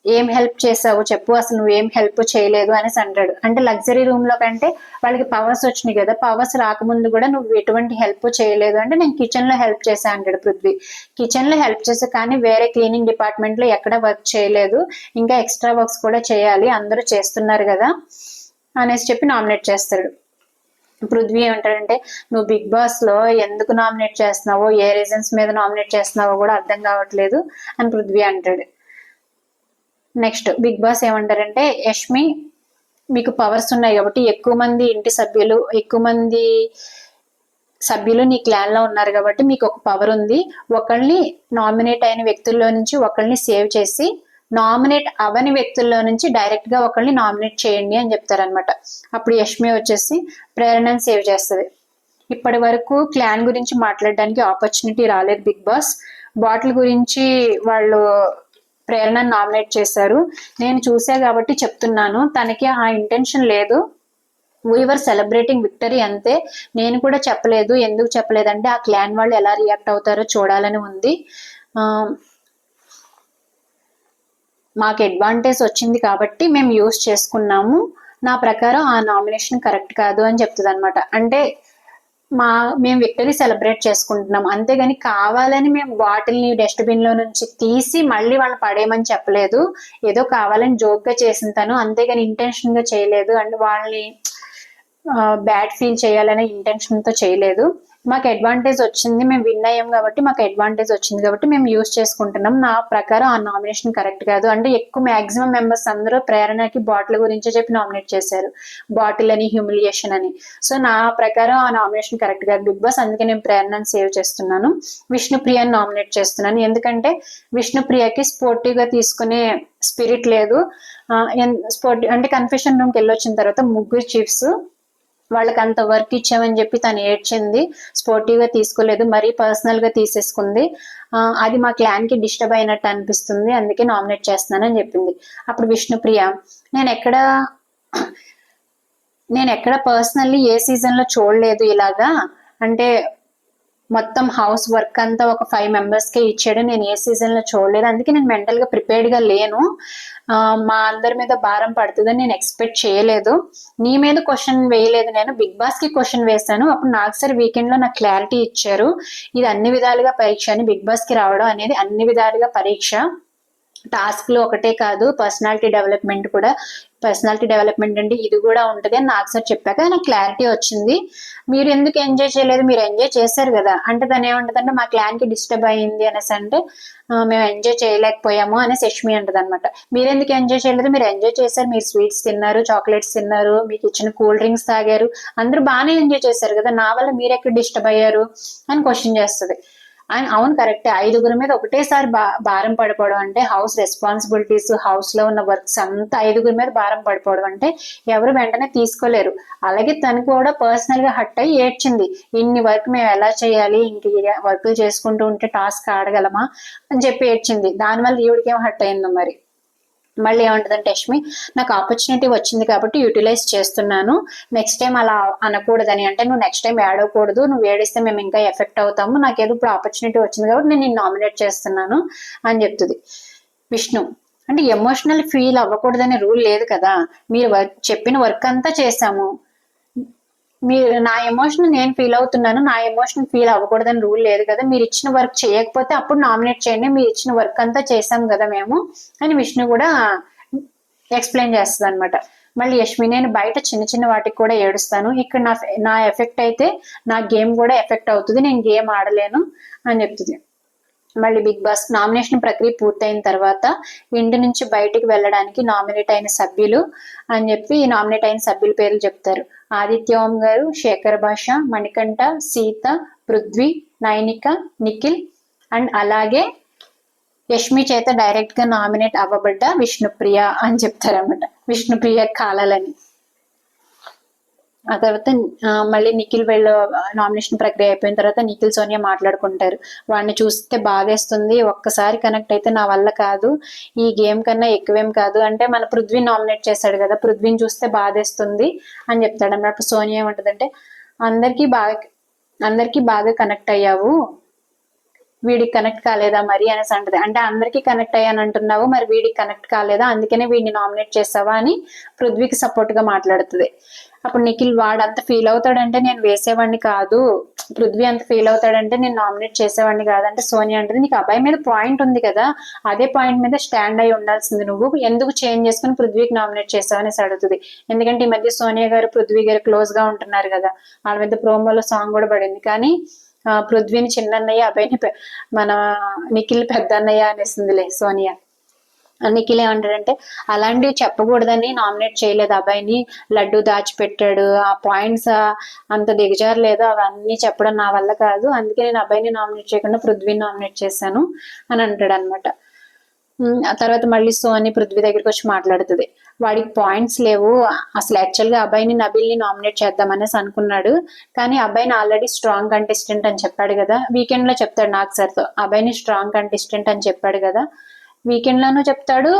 ఏం హెల్ప్ చేసావు చెప్పు, అసలు నువ్వు ఏం హెల్ప్ చేయలేదు అనేసి అంటాడు. అంటే లగ్జరీ రూమ్ లో కంటే వాళ్ళకి పవర్స్ వచ్చినాయి కదా, పవర్స్ రాకముందు కూడా నువ్వు ఎటువంటి హెల్ప్ చేయలేదు అంటే నేను కిచెన్ లో హెల్ప్ చేశా అంటాడు పృథ్వీ. కిచెన్ లో హెల్ప్ చేసా కానీ వేరే క్లీనింగ్ డిపార్ట్మెంట్ లో ఎక్కడ వర్క్ చేయలేదు, ఇంకా ఎక్స్ట్రా వర్క్స్ కూడా చేయాలి, అందరూ చేస్తున్నారు కదా అనేసి చెప్పి నామినేట్ చేస్తాడు. పృథ్వీ ఏమంటాడంటే, నువ్వు బిగ్ బాస్ లో ఎందుకు నామినేట్ చేస్తున్నావో, ఏ రీజన్స్ మీద నామినేట్ చేస్తున్నావో కూడా అర్థం కావట్లేదు అని పృథ్వీ అంటాడు. నెక్స్ట్ బిగ్ బాస్ ఏమంటారంటే, యష్మి మీకు పవర్స్ ఉన్నాయి కాబట్టి ఎక్కువ మంది ఇంటి సభ్యులు, ఎక్కువ మంది సభ్యులు నీ క్లాన్ లో ఉన్నారు కాబట్టి మీకు ఒక పవర్ ఉంది. ఒకళ్ళని నామినేట్ అయిన వ్యక్తుల్లో నుంచి ఒకళ్ళని సేవ్ చేసి, నామినేట్ అవని వ్యక్తుల్లో నుంచి డైరెక్ట్ గా ఒకళ్ళని నామినేట్ చేయండి అని చెప్తారనమాట. అప్పుడు యష్మి వచ్చేసి ప్రేరణను సేవ్ చేస్తుంది. ఇప్పటి వరకు క్లాన్ గురించి మాట్లాడడానికి ఆపర్చునిటీ రాలేదు బిగ్ బాస్. బాటిల్ గురించి వాళ్ళు ప్రేరణను నామినేట్ చేశారు. నేను చూసా కాబట్టి చెప్తున్నాను, తనకి ఆ ఇంటెన్షన్ లేదు. వీఆర్ సెలబ్రేటింగ్ విక్టరీ అంతే. నేను కూడా చెప్పలేదు. ఎందుకు చెప్పలేదంటే ఆ క్లాన్ వాళ్ళు ఎలా రియాక్ట్ అవుతారో చూడాలని ఉంది. మాకు అడ్వాంటేజ్ వచ్చింది కాబట్టి మేము యూజ్ చేసుకున్నాము. నా ప్రకారం ఆ నామినేషన్ కరెక్ట్ కాదు అని చెప్తుంది అనమాట. అంటే మేము విక్టరీ సెలబ్రేట్ చేసుకుంటున్నాం, అంతేగాని కావాలని మేము బాటిల్ని డస్ట్బిన్ లో నుంచి తీసి మళ్ళీ వాళ్ళని పడేయమని చెప్పలేదు. ఏదో కావాలని జోక్ గా చేసిన తను, అంతేగాని ఇంటెన్షన్ గా చేయలేదు. అండ్ వాళ్ళని బ్యాడ్ ఫీల్ చేయాలనే ఇంటెన్షన్ తో చేయలేదు. మాకు అడ్వాంటేజ్ వచ్చింది, మేము విన్ అయ్యాం కాబట్టి మాకు అడ్వాంటేజ్ వచ్చింది కాబట్టి మేము యూజ్ చేసుకుంటున్నాం. నా ప్రకారం ఆ నామినేషన్ కరెక్ట్ కాదు. అంటే ఎక్కువ మాక్సిమం మెంబర్స్ అందరూ ప్రేరణకి బాటిల్ గురించే చెప్పి నామినేట్ చేశారు, బాటిల్ అని, హ్యూమిలియేషన్ అని. సో నా ప్రకారం ఆ నామినేషన్ కరెక్ట్ కాదు బిగ్ బాస్. అందుకే నేను ప్రేరణని సేవ్ చేస్తున్నాను, విష్ణుప్రియని నామినేట్ చేస్తున్నాను. ఎందుకంటే విష్ణుప్రియకి స్పోర్టివ్ గా తీసుకునే స్పిరిట్ లేదు. స్పోర్టివ్ అంటే కన్ఫెషన్ రూమ్కి వెళ్ళొచ్చిన తర్వాత ముగ్గురు చీఫ్స్ వాళ్ళకి అంత వర్క్ ఇచ్చామని చెప్పి తను ఏడ్చింది, స్పోర్టివ్ గా తీసుకోలేదు, మరీ పర్సనల్ గా తీసేసుకుంది. అది మా క్లాన్ కి డిస్టర్బ్ అయినట్టు అనిపిస్తుంది, అందుకే నామినేట్ చేస్తున్నానని చెప్పింది. అప్పుడు విష్ణుప్రియ, నేను ఎక్కడ పర్సనల్లీ ఏ సీజన్ లో చూడలేదు ఇలాగా. అంటే మొత్తం హౌస్ వర్క్ అంతా ఒక 5 మెంబర్స్ కే ఇచ్చాడు, నేను ఏ సీజన్ లో చూడలేదు. అందుకే నేను మెంటల్ గా ప్రిపేర్డ్ గా లేను. మా అందరి మీద భారం పడుతుందని నేను ఎక్స్పెక్ట్ చేయలేదు. నీ మీద క్వశ్చన్ వేయలేదు, నేను బిగ్ బాస్ కి క్వశ్చన్ వేశాను. అప్పుడు నాకు సరే వీకెండ్ లో నాకు క్లారిటీ ఇచ్చారు, ఇది అన్ని విధాలుగా పరీక్ష అని. బిగ్ బాస్ కి రావడం అనేది అన్ని విధాలుగా పరీక్ష. టాస్క్ లో ఒకటే కాదు, పర్సనాలిటీ డెవలప్మెంట్ కూడా. పర్సనాలిటీ డెవలప్మెంట్ అంటే ఇది కూడా ఉంటుంది అని నాకు సార్ చెప్పాక నాకు క్లారిటీ వచ్చింది. మీరు ఎందుకు ఎంజాయ్ చేయలేదు, మీరు ఎంజాయ్ చేశారు కదా అంటే తను ఏమంటదంటే మా క్లాన్ కి డిస్టర్బ్ అయ్యింది అనేసి అంటే మేము ఎంజాయ్ చేయలేకపోయాము అనేసి యష్మి అంటది అనమాట. మీరు ఎందుకు ఎంజాయ్ చేయలేదు, మీరు ఎంజాయ్ చేశారు, మీరు స్వీట్స్ తిన్నారు, చాక్లెట్స్ తిన్నారు, మీకు ఇచ్చిన కూల్ డ్రింక్స్ తాగారు, అందరూ బాగానే ఎంజాయ్ చేశారు కదా, నా వల్ల మీరు ఎక్కడ డిస్టర్బ్ అయ్యారు అని క్వశ్చన్ చేస్తుంది. అండ్ అవును కరెక్టే, 5గురి మీద ఒకటేసారి భారం పడిపోవడం అంటే, హౌస్ రెస్పాన్సిబిలిటీస్, హౌస్ లో ఉన్న వర్క్స్ అంతా 5గురి మీద భారం పడిపోవడం అంటే ఎవరు వెంటనే తీసుకోలేరు. అలాగే తను కూడా పర్సనల్ గా హట్ అయ్యి ఏడ్చింది, ఇన్ని వర్క్ మేము ఎలా చేయాలి, ఇంక వర్క్లు చేసుకుంటూ ఉంటే టాస్క్ ఆడగలమా అని చెప్పి ఏడ్చింది. దానివల్ల ఈవిడికి ఏం హట్ అయిందో మరి. మళ్ళీ ఏమంటదంటే యష్మి, నాకు ఆపర్చునిటీ వచ్చింది కాబట్టి యూటిలైజ్ చేస్తున్నాను, నెక్స్ట్ టైం అలా అనకూడదని. అంటే నువ్వు నెక్స్ట్ టైం ఏడవకూడదు, నువ్వు ఏడిస్తే మేము ఇంకా ఎఫెక్ట్ అవుతాము, నాకేదో ఇప్పుడు ఆపర్చునిటీ వచ్చింది కాబట్టి నేను నిన్ను నామినేట్ చేస్తున్నాను అని చెప్తుంది. విష్ణు అంటే ఎమోషనల్ ఫీల్ అవ్వకూడదనే రూల్ లేదు కదా, మీరు చెప్పిన వర్క్ అంతా చేశాము, మీరు నా ఎమోషన్ నేను ఫీల్ అవుతున్నాను, నా ఎమోషన్ ఫీల్ అవ్వకూడదని రూల్ లేదు కదా, మీరు ఇచ్చిన వర్క్ చేయకపోతే అప్పుడు నామినేట్ చేయండి, మీరు ఇచ్చిన వర్క్ అంతా చేసాం కదా మేము అని విష్ణు కూడా ఎక్స్ప్లెయిన్ చేస్తుంది అనమాట. మళ్ళీ యష్మి, నేను బయట చిన్న చిన్న వాటికి కూడా ఏడుస్తాను, ఇక్కడ నా ఎఫెక్ట్ అయితే నా గేమ్ కూడా ఎఫెక్ట్ అవుతుంది, నేను గేమ్ ఆడలేను అని చెప్తుంది. మళ్ళీ బిగ్ బాస్ నామినేషన్ ప్రక్రియ పూర్తయిన తర్వాత ఇంటి నుంచి బయటికి వెళ్ళడానికి నామినేట్ అయిన సభ్యులు అని చెప్పి నామినేట్ అయిన సభ్యుల పేర్లు చెప్తారు. ఆదిత్య ఓం గారు, శేఖర్ భాష, మణికంఠ, సీత, పృథ్వీ, నైనిక, నిఖిల్ అండ్ అలాగే యష్మి చేత డైరెక్ట్ గా నామినేట్ అవ్వబడ్డ విష్ణుప్రియ అని చెప్తారన్నమాట. విష్ణుప్రియ కాలాలని. ఆ తర్వాత మళ్ళీ నిఖిల్ వీళ్ళు నామినేషన్ ప్రక్రియ అయిపోయిన తర్వాత నిఖిల్ సోనియా మాట్లాడుకుంటారు. వాడిని చూస్తే బాధేస్తుంది, ఒక్కసారి కనెక్ట్ అయితే నా వల్ల కాదు, ఈ గేమ్ కన్నా ఎక్కువేం కాదు అంటే మన పృథ్వీ నామినేట్ చేశాడు కదా, పృథ్వీని చూస్తే బాధేస్తుంది అని చెప్తాడు అన్నప్పుడు. సోనియా ఏమంటదంటే అందరికీ బాగా కనెక్ట్ అయ్యావు, వీడికి కనెక్ట్ కాలేదా మరి అనేసి అంటది. అంటే అందరికీ కనెక్ట్ అయ్యాను అంటున్నావు, మరి వీడికి కనెక్ట్ కాలేదా, అందుకనే వీడిని నామినేట్ చేసావా అని పృథ్వీకి సపోర్ట్ గా మాట్లాడుతుంది. అప్పుడు నిఖిల్, వాడంతా ఫీల్ అవుతాడంటే నేను వేసేవాడిని కాదు, పృథ్వీ అంత ఫీల్ అవుతాడంటే నేను నామినేట్ చేసేవాడిని కాదంటే సోనియా అంటది, నీకు అబ్బాయి మీద పాయింట్ ఉంది కదా, అదే పాయింట్ మీద స్టాండ్ అయి ఉండాల్సింది, నువ్వు ఎందుకు చేంజ్ చేసుకుని పృథ్వీకి నామినేట్ చేసావు అనేసి అడుగుతుంది. ఎందుకంటే ఈ మధ్య సోనియా గారు పృథ్వీ గారు క్లోజ్ గా ఉంటున్నారు కదా, వాళ్ళ మీద ప్రోమోలో సాంగ్ కూడా పడింది. కానీ పృథ్వీని చిన్నన్నయ్య, అబ్బాయిని మన నిఖిల్ పెద్ద అన్నయ్య అనేసిందిలే సోనియా. నిఖిల్ ఏమంటాడంటే అలాంటివి చెప్పకూడదని నామినేట్ చేయలేదు అబ్బాయిని, లడ్డు దాచిపెట్టాడు, ఆ పాయింట్స్ అంత దిగజారలేదు, అవన్నీ చెప్పడం నా వల్ల కాదు, అందుకే నేను అబ్బాయిని నామినేట్ చేయకుండా పృథ్వీని నామినేట్ చేశాను అని అంటాడు అనమాట. ఆ తర్వాత మళ్ళీ సోని పృథ్వీ దగ్గరికి వచ్చి మాట్లాడుతుంది, వాడికి పాయింట్స్ లేవు, అసలు యాక్చువల్గా అబ్బాయిని నబిల్ని నామినేట్ చేద్దామనేసి అనుకున్నాడు, కానీ అబ్బాయిని ఆల్రెడీ స్ట్రాంగ్ కంటెస్టెంట్ అని చెప్పాడు కదా, వీకెండ్ లో చెప్తాడు నాకు సార్తో అబ్బాయిని స్ట్రాంగ్ కంటెస్టెంట్ అని చెప్పాడు కదా, వీకెండ్ లోనూ చెప్తాడు,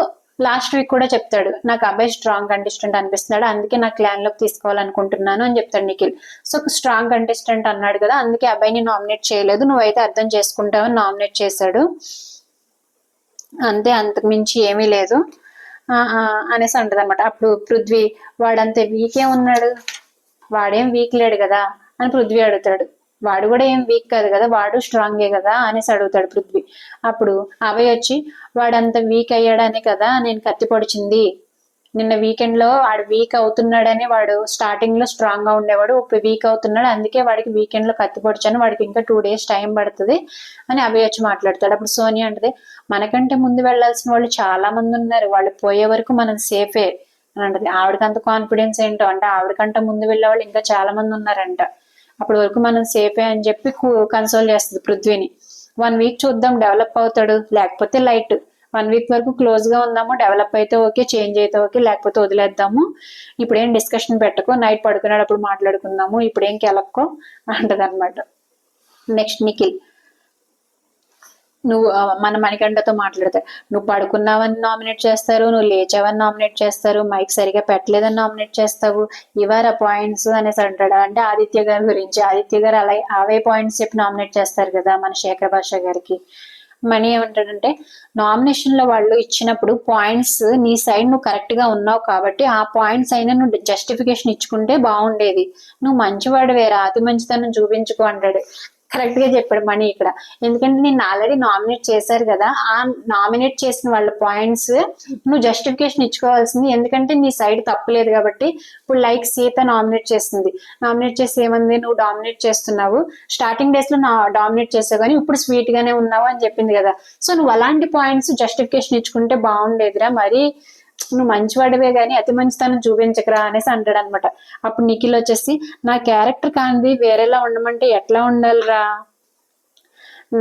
లాస్ట్ వీక్ కూడా చెప్తాడు, నాకు అబ్బాయి స్ట్రాంగ్ కంటెస్టెంట్ అనిపిస్తున్నాడు, అందుకే నా క్లాన్ లోకి తీసుకోవాలనుకుంటున్నాను అని చెప్తాడు నిఖిల్. సో స్ట్రాంగ్ కంటెస్టెంట్ అన్నాడు కదా, అందుకే అబ్బాయిని నామినేట్ చేయలేదు, నువ్వైతే అర్థం చేసుకుంటావని నామినేట్ చేశాడు అంతే, అంతకు మించి ఏమీ లేదు అనేసి అంటది అనమాట. అప్పుడు పృథ్వీ, వాడంతే వీకే ఉన్నాడు, వాడేం వీక్ లేడు కదా అని పృథ్వీ అడుగుతాడు. వాడు కూడా ఏం వీక్ కాదు కదా, వాడు స్ట్రాంగే కదా అనేసి అడుగుతాడు పృథ్వీ. అప్పుడు అభయ్ వచ్చి, వాడంత వీక్ అయ్యాడని కదా నేను కత్తి పొడిచింది, నిన్న వీకెండ్ లో వాడు వీక్ అవుతున్నాడని, వాడు స్టార్టింగ్ లో స్ట్రాంగ్ గా ఉండేవాడు, ఇప్పుడు వీక్ అవుతున్నాడు, అందుకే వాడికి వీకెండ్ లో కత్తి పొడిచాను, వాడికి ఇంకా 2 days టైం పడుతుంది అని అభయ్ వచ్చి మాట్లాడతాడు. అప్పుడు సోనియా అంటది, మనకంటే ముందు వెళ్లాల్సిన వాళ్ళు చాలా మంది ఉన్నారు, వాళ్ళు పోయే వరకు మనం సేఫే అని అంటది. ఆవిడకి అంత కాన్ఫిడెన్స్ ఏంటో, అంటే ఆవిడకంటే ముందు వెళ్ళే వాళ్ళు ఇంకా చాలా మంది ఉన్నారంట, అప్పటి వరకు మనం సేఫే అని చెప్పి కన్సోల్ చేస్తుంది పృథ్వీని. 1 week చూద్దాం, డెవలప్ అవుతాడు, లేకపోతే లైట్, 1 week వరకు క్లోజ్ గా ఉందాము, డెవలప్ అయితే ఓకే, చేంజ్ అయితే ఓకే, లేకపోతే వదిలేద్దాము, ఇప్పుడేం డిస్కషన్ పెట్టకో, నైట్ పడుకునేటప్పుడు మాట్లాడుకుందాము, ఇప్పుడేం కెలక్కో అంటది అనమాట. నెక్స్ట్ నిఖిల్, నువ్వు మన మణికంఠతో మాట్లాడతా, నువ్వు పడుకున్నావని నామినేట్ చేస్తారు, నువ్వు లేచావని నామినేట్ చేస్తారు, మైక్ సరిగా పెట్టలేదని నామినేట్ చేస్తావు, ఇవార పాయింట్స్ అనేసి అంటాడు. అంటే ఆదిత్య గారి గురించి, ఆదిత్య గారు అలా అవే పాయింట్స్ చెప్పి నామినేట్ చేస్తారు కదా మన శేఖర్ భాష గారికి. మణి ఏమంటాడంటే, నామినేషన్ లో వాళ్ళు ఇచ్చినప్పుడు పాయింట్స్ నీ సైడ్ నువ్వు కరెక్ట్ గా ఉన్నావు కాబట్టి ఆ పాయింట్స్ అయినా నువ్వు జస్టిఫికేషన్ ఇచ్చుకుంటే బాగుండేది, నువ్వు మంచివాడు వేరా, అతి మంచితనం చూపించుకో అంటాడు. కరెక్ట్ గా చెప్పాడు మణి ఇక్కడ, ఎందుకంటే నేను ఆల్రెడీ నామినేట్ చేశారు కదా, ఆ నామినేట్ చేసిన వాళ్ళ పాయింట్స్ నువ్వు జస్టిఫికేషన్ ఇచ్చుకోవాల్సింది, ఎందుకంటే నీ సైడ్ తప్పలేదు కాబట్టి. ఇప్పుడు లైక్ సీత నామినేట్ చేస్తుంది, నామినేట్ చేసి ఏమంది, నువ్వు డామినేట్ చేస్తున్నావు, స్టార్టింగ్ డేస్ లో డామినేట్ చేసావు కానీ ఇప్పుడు స్వీట్ గానే ఉన్నావు అని చెప్పింది కదా, సో నువ్వు అలాంటి పాయింట్స్ జస్టిఫికేషన్ ఇచ్చుకుంటే బాగుండేదిరా, మరి నువ్వు మంచివాడివే గాని అతి మంచితనం చూపించకరా అనేసి అంటాడు అనమాట. అప్పుడు నిఖిల్ వచ్చేసి, నా క్యారెక్టర్ కానిది వేరేలా ఉండమంటే ఎట్లా ఉండాలిరా,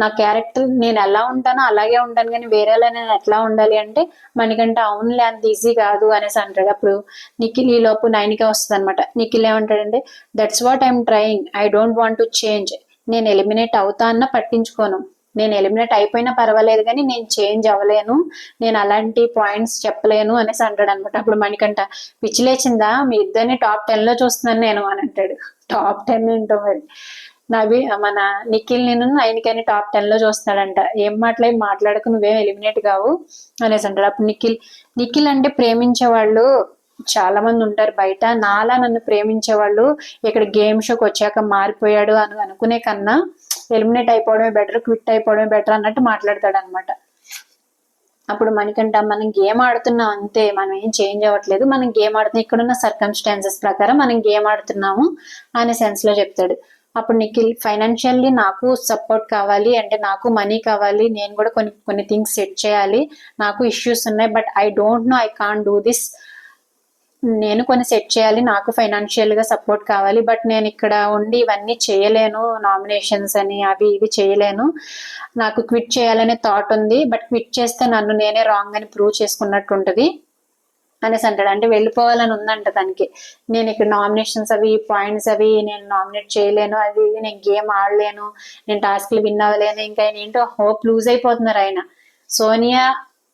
నా క్యారెక్టర్ నేను ఎలా ఉంటానో అలాగే ఉంటాను కానీ వేరేలా నేను ఎట్లా ఉండాలి అంటే, మనకంటే అవునులే అంత ఈజీ కాదు అనేసి అంటాడు. అప్పుడు నిఖిల్ ఈ లోపు నైనిక వస్తుంది అనమాట. నిఖిల్ ఏమంటాడంటే, that's what I'm trying, I don't want to change, నేను ఎలిమినేట్ అవుతా అన్న పట్టించుకోను, నేను ఎలిమినేట్ అయిపోయినా పర్వాలేదు కానీ నేను చేంజ్ అవ్వలేను, నేను అలాంటి పాయింట్స్ చెప్పలేను అనేసి అంటాడు అనమాట. అప్పుడు మణికంఠ, పిచ్చి లేచిందా, మీ ఇద్దరిని టాప్ 10 లో చూస్తున్నాను నేను అని అంటాడు. టాప్ 10 ఏంటో మరి, మన నిఖిల్ నేను ఆయనకని టాప్ 10 లో చూస్తున్నాడంట. ఏం మాట్లాడకు, నువ్వేం ఎలిమినేట్ కావు అనేసి అంటాడు. అప్పుడు నిఖిల్ అంటే ప్రేమించే వాళ్ళు చాలా మంది ఉంటారు బయట, నాలా నన్ను ప్రేమించే వాళ్ళు ఇక్కడ గేమ్ షోకి వచ్చాక మారిపోయాడు అని అనుకునే కన్నా ఎలిమినేట్ అయిపోవడమే బెటర్, క్విట్ అయిపోవడమే బెటర్ అన్నట్టు మాట్లాడతాడు అనమాట. అప్పుడు మనకంట, మనం గేమ్ ఆడుతున్నాం అంతే, మనం ఏం చేంజ్ అవ్వట్లేదు, మనం గేమ్ ఆడుతున్నాం, ఇక్కడున్న సర్కమ్స్టాన్సెస్ ప్రకారం మనం గేమ్ ఆడుతున్నాము అనే సెన్స్ లో చెప్తాడు. అప్పుడు నిఖిల్, ఫైనాన్షియల్లీ నాకు సపోర్ట్ కావాలి, అంటే నాకు మనీ కావాలి, నేను కూడా కొన్ని థింగ్స్ సెట్ చేయాలి, నాకు ఇష్యూస్ ఉన్నాయి, but I don't know, I can't do this, నేను కొన్ని సెట్ చేయాలి, నాకు ఫైనాన్షియల్ గా సపోర్ట్ కావాలి, బట్ నేను ఇక్కడ ఉండి ఇవన్నీ చేయలేను, నామినేషన్స్ అని అవి ఇవి చేయలేను, నాకు క్విట్ చేయాలనే థాట్ ఉంది, బట్ క్విట్ చేస్తే నన్ను నేనే రాంగ్ అని ప్రూవ్ చేసుకున్నట్టు ఉంటుంది అనేసి అంటాడు. అంటే వెళ్ళిపోవాలని ఉందంట తనకి, నేను ఇక్కడ నామినేషన్స్ అవి పాయింట్స్ అవి నేను నామినేట్ చేయలేను, అది నేను గేమ్ ఆడలేను, నేను టాస్క్లు విన్ అవ్వలేను, ఇంకా ఆయన ఏంటో హోప్ లూజ్ అయిపోతున్నారు ఆయన. సోనియా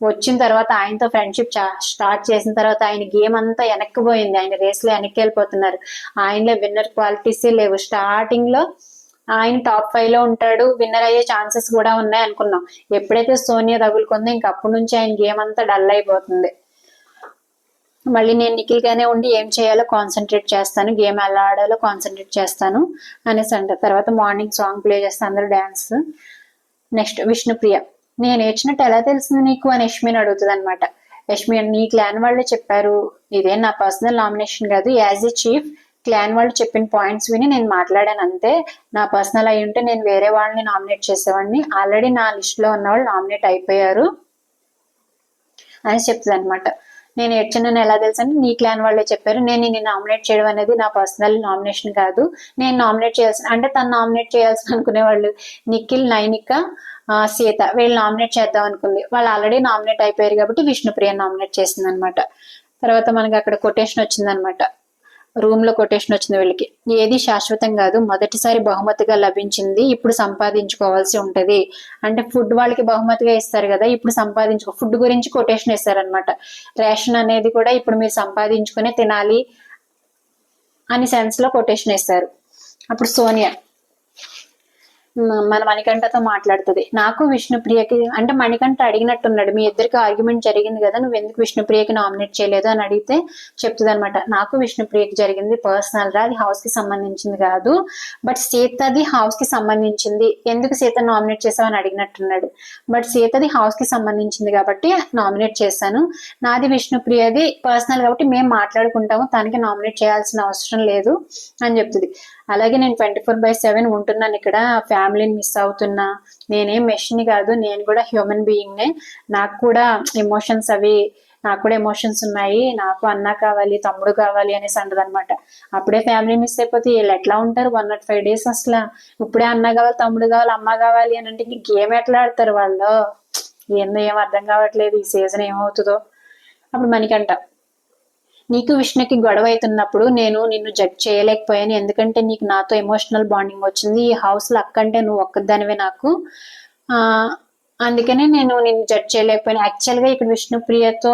వచ్చిన తర్వాత ఆయనతో ఫ్రెండ్షిప్ స్టార్ట్ చేసిన తర్వాత ఆయన గేమ్ అంతా వెనక్కిపోయింది, ఆయన రేస్ లో వెనక్కి వెళ్ళిపోతున్నారు, ఆయనలో విన్నర్ క్వాలిటీసే లేవు. స్టార్టింగ్ లో ఆయన టాప్ 5 లో ఉంటాడు, విన్నర్ అయ్యే ఛాన్సెస్ కూడా ఉన్నాయి అనుకున్నాం, ఎప్పుడైతే సోనియా తగులుకుందో ఇంక అప్పటి నుంచి ఆయన గేమ్ అంతా డల్ అయిపోతుంది. మళ్ళీ నేను నిఖిల్గానే ఉండి ఏం చేయాలో కాన్సన్ట్రేట్ చేస్తాను, గేమ్ ఎలా ఆడాలో కాన్సన్ట్రేట్ చేస్తాను అనేసి అంటారు. తర్వాత మార్నింగ్ సాంగ్ ప్లే చేస్తాను, అందరూ డ్యాన్స్. నెక్స్ట్ విష్ణుప్రియ, నేను ఏడ్చినట్టు ఎలా తెలిసింది నీకు అని యష్మిని అడుగుతుంది అనమాట. యష్మి, నీ క్లాన్ వాళ్ళే చెప్పారు, ఇదే నా పర్సనల్ నామినేషన్ కాదు, యాజ్ ఏ చీఫ్ క్లాన్ వాళ్ళు చెప్పిన పాయింట్స్ విని నేను మాట్లాడాను అంతే. నా పర్సనల్ అయి ఉంటే నేను వేరే వాళ్ళని నామినేట్ చేసేవాడిని, ఆల్రెడీ నా లిస్ట్ లో ఉన్న వాళ్ళు నామినేట్ అయిపోయారు అని చెప్తుంది అనమాట. నేను ఏడ్చానని ఎలా తెలుసు అంటే నీ క్లాన్ వాళ్ళే చెప్పారు, నేను నిన్ను నామినేట్ చేయడం అనేది నా పర్సనల్ నామినేషన్ కాదు, నేను నామినేట్ చేయాల్సిన అంటే తను నామినేట్ చేయాల్సిన అనుకునేవాళ్ళు నిఖిల్, నైనిక, సీత వీళ్ళు నామినేట్ చేద్దాం అనుకుంది, వాళ్ళు ఆల్రెడీ నామినేట్ అయిపోయారు కాబట్టి విష్ణుప్రియ నామినేట్ చేసింది అనమాట. తర్వాత మనకి అక్కడ కొటేషన్ వచ్చింది అనమాట, రూమ్ లో కొటేషన్ వచ్చింది వీళ్ళకి. ఏది శాశ్వతం కాదు, మొదటిసారి బహుమతిగా లభించింది ఇప్పుడు సంపాదించుకోవాల్సి ఉంటది. అంటే ఫుడ్ వాళ్ళకి బహుమతిగా ఇస్తారు కదా, ఇప్పుడు ఫుడ్ గురించి కొటేషన్ ఇస్తారనమాట. రేషన్ అనేది కూడా ఇప్పుడు మీరు సంపాదించుకునే తినాలి అని సెన్స్ లో కొటేషన్ ఇస్తారు. అప్పుడు సోనియా మన మణికంఠతో మాట్లాడుతుంది, నాకు విష్ణుప్రియకి అంటే మణికంఠ అడిగినట్టున్నాడు, మీ ఇద్దరికి ఆర్గ్యుమెంట్ జరిగింది కదా, నువ్వు ఎందుకు విష్ణుప్రియకి నామినేట్ చేయలేదు అని అడిగితే చెప్తుంది అనమాట, నాకు విష్ణుప్రియకి జరిగింది పర్సనల్ రా, అది హౌస్ కి సంబంధించింది కాదు, బట్ సీతది హౌస్ కి సంబంధించింది, ఎందుకు సీత నామినేట్ చేసావని అడిగినట్టున్నాడు, బట్ సీతది హౌస్ కి సంబంధించింది కాబట్టి నామినేట్ చేశాను, నాది విష్ణుప్రియది పర్సనల్ కాబట్టి మేము మాట్లాడుకుంటాము, తనకి నామినేట్ చేయాల్సిన అవసరం లేదు అని చెప్తుంది. అలాగే నేను 24/7 ఉంటున్నాను ఇక్కడ, ఫ్యామిలీని మిస్ అవుతున్నా, నేనేం మెషిన్ కాదు, నేను కూడా హ్యూమన్ బీయింగ్నే, నాకు కూడా ఎమోషన్స్ నాకు కూడా ఎమోషన్స్ ఉన్నాయి, నాకు అన్న కావాలి, తమ్ముడు కావాలి అనేసి అంటది అనమాట. అప్పుడే ఫ్యామిలీ మిస్ అయిపోతే వీళ్ళు ఎట్లా ఉంటారు 105 days అసలు, ఇప్పుడే అన్న కావాలి, తమ్ముడు కావాలి, అమ్మ కావాలి అని అంటే గేమ్ ఎట్లా ఆడతారు వాళ్ళు, ఏం అర్థం కావట్లేదు ఈ సీజన్ ఏమవుతుందో. అప్పుడు మనకంట, నీకు విష్ణుకి గొడవ అవుతున్నప్పుడు నేను నిన్ను జడ్జ్ చేయలేకపోయాను, ఎందుకంటే నీకు నాతో ఎమోషనల్ బాండింగ్ వచ్చింది, ఈ హౌస్ లో అక్కంటే నువ్వు ఒక్కదానివే నాకు, అందుకనే నేను నిన్ను జడ్జ్ చేయలేకపోయాను. యాక్చువల్ గా ఇక్కడ విష్ణుప్రియతో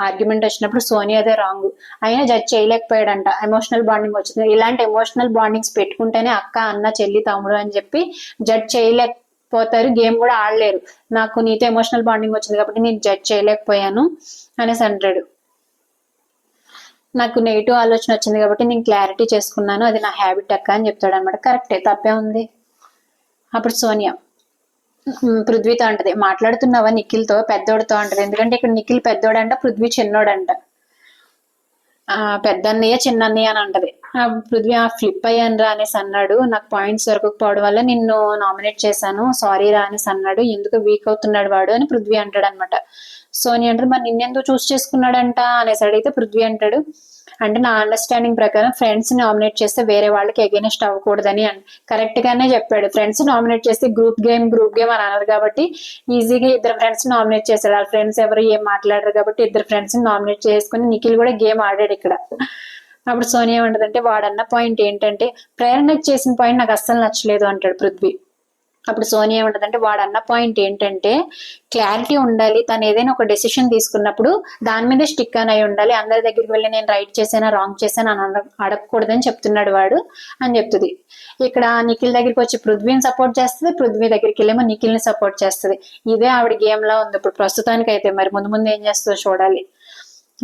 ఆర్గ్యుమెంట్ వచ్చినప్పుడు సోనియాదే రాంగ్, అయినా జడ్జ్ చేయలేకపోయాడంట, ఎమోషనల్ బాండింగ్ వచ్చింది. ఇలాంటి ఎమోషనల్ బాండింగ్స్ పెట్టుకుంటేనే అక్క, అన్న, చెల్లి, తమ్ముడు అని చెప్పి జడ్జ్ చేయలేకపోతారు, గేమ్ కూడా ఆడలేరు. నాకు నీతో ఎమోషనల్ బాండింగ్ వచ్చింది కాబట్టి నేను జడ్జ్ చేయలేకపోయాను అనేసి అంటాడు. నాకు నెగిటివ్ ఆలోచన వచ్చింది కాబట్టి నేను క్లారిటీ చేసుకున్నాను, అది నా హ్యాబిట్ అక్క అని చెప్తాడు అనమాట. కరెక్టే, తప్పే ఉంది. అప్పుడు సోనియా పృథ్వీతో అంటది, మాట్లాడుతున్నావా నిఖిల్తో, పెద్దోడితో అంటది, ఎందుకంటే ఇక్కడ నిఖిల్ పెద్దోడంట, పృథ్వీ చిన్నోడంట. పెద్దన్నయ్య చిన్నన్నయ్య అని అంటది. పృథ్వీ ఫ్లిప్ అయ్యాను రా అనేసి అన్నాడు, నాకు పాయింట్స్ దొరకకపోవడం వల్ల నిన్ను నామినేట్ చేశాను, సారీ రా అనేసి అన్నాడు, ఎందుకు వీక్ అవుతున్నాడు వాడు అని పృథ్వీ అంటాడు అనమాట. సోనియా అంటారు, మరి నిన్నెందుకు చూస్ చేసుకున్నాడంట అనేసి అడిగితే పృథ్వీ అంటాడు, అంటే నా అండర్స్టాండింగ్ ప్రకారం ఫ్రెండ్స్ నామినేట్ చేస్తే వేరే వాళ్ళకి అగెనిస్ట్ అవ్వకూడదని కరెక్ట్ గానే చెప్పాడు. ఫ్రెండ్స్ నామినేట్ చేస్తే గ్రూప్ గేమ్ అని అన్నారు కాబట్టి ఈజీగా ఇద్దరు ఫ్రెండ్స్ నామినేట్ చేశాడు. వాళ్ళ ఫ్రెండ్స్ ఎవరు ఏం మాట్లాడరు కాబట్టి ఇద్దరు ఫ్రెండ్స్ నామినేట్ చేసుకుని నిఖిల్ కూడా గేమ్ ఆడాడు ఇక్కడ. అప్పుడు సోనియా ఏమంటదంటే, వాడన్న పాయింట్ ఏంటంటే ప్రేరణ చేసిన పాయింట్ నాకు అస్సలు నచ్చలేదు అంటాడు పృథ్వీ. అప్పుడు సోనియా ఏమంటదంటే, వాడన్న పాయింట్ ఏంటంటే క్లారిటీ ఉండాలి, తను ఏదైనా ఒక డెసిషన్ తీసుకున్నప్పుడు దాని మీద స్టిక్ అని అయి ఉండాలి, అందరి దగ్గరికి వెళ్ళి నేను రైట్ చేశానా రాంగ్ చేశానా అని అడగకూడదని చెప్తున్నాడు వాడు అని చెప్తుంది. ఇక్కడ నిఖిల్ దగ్గరికి వచ్చి పృథ్వీని సపోర్ట్ చేస్తుంది, పృథ్వీ దగ్గరికి వెళ్ళేమో నిఖిల్ ని సపోర్ట్ చేస్తుంది. ఇదే ఆవిడ గేమ్ లా ఉంది ఇప్పుడు ప్రస్తుతానికి అయితే, మరి ముందు ముందు ఏం చేస్తుందో చూడాలి.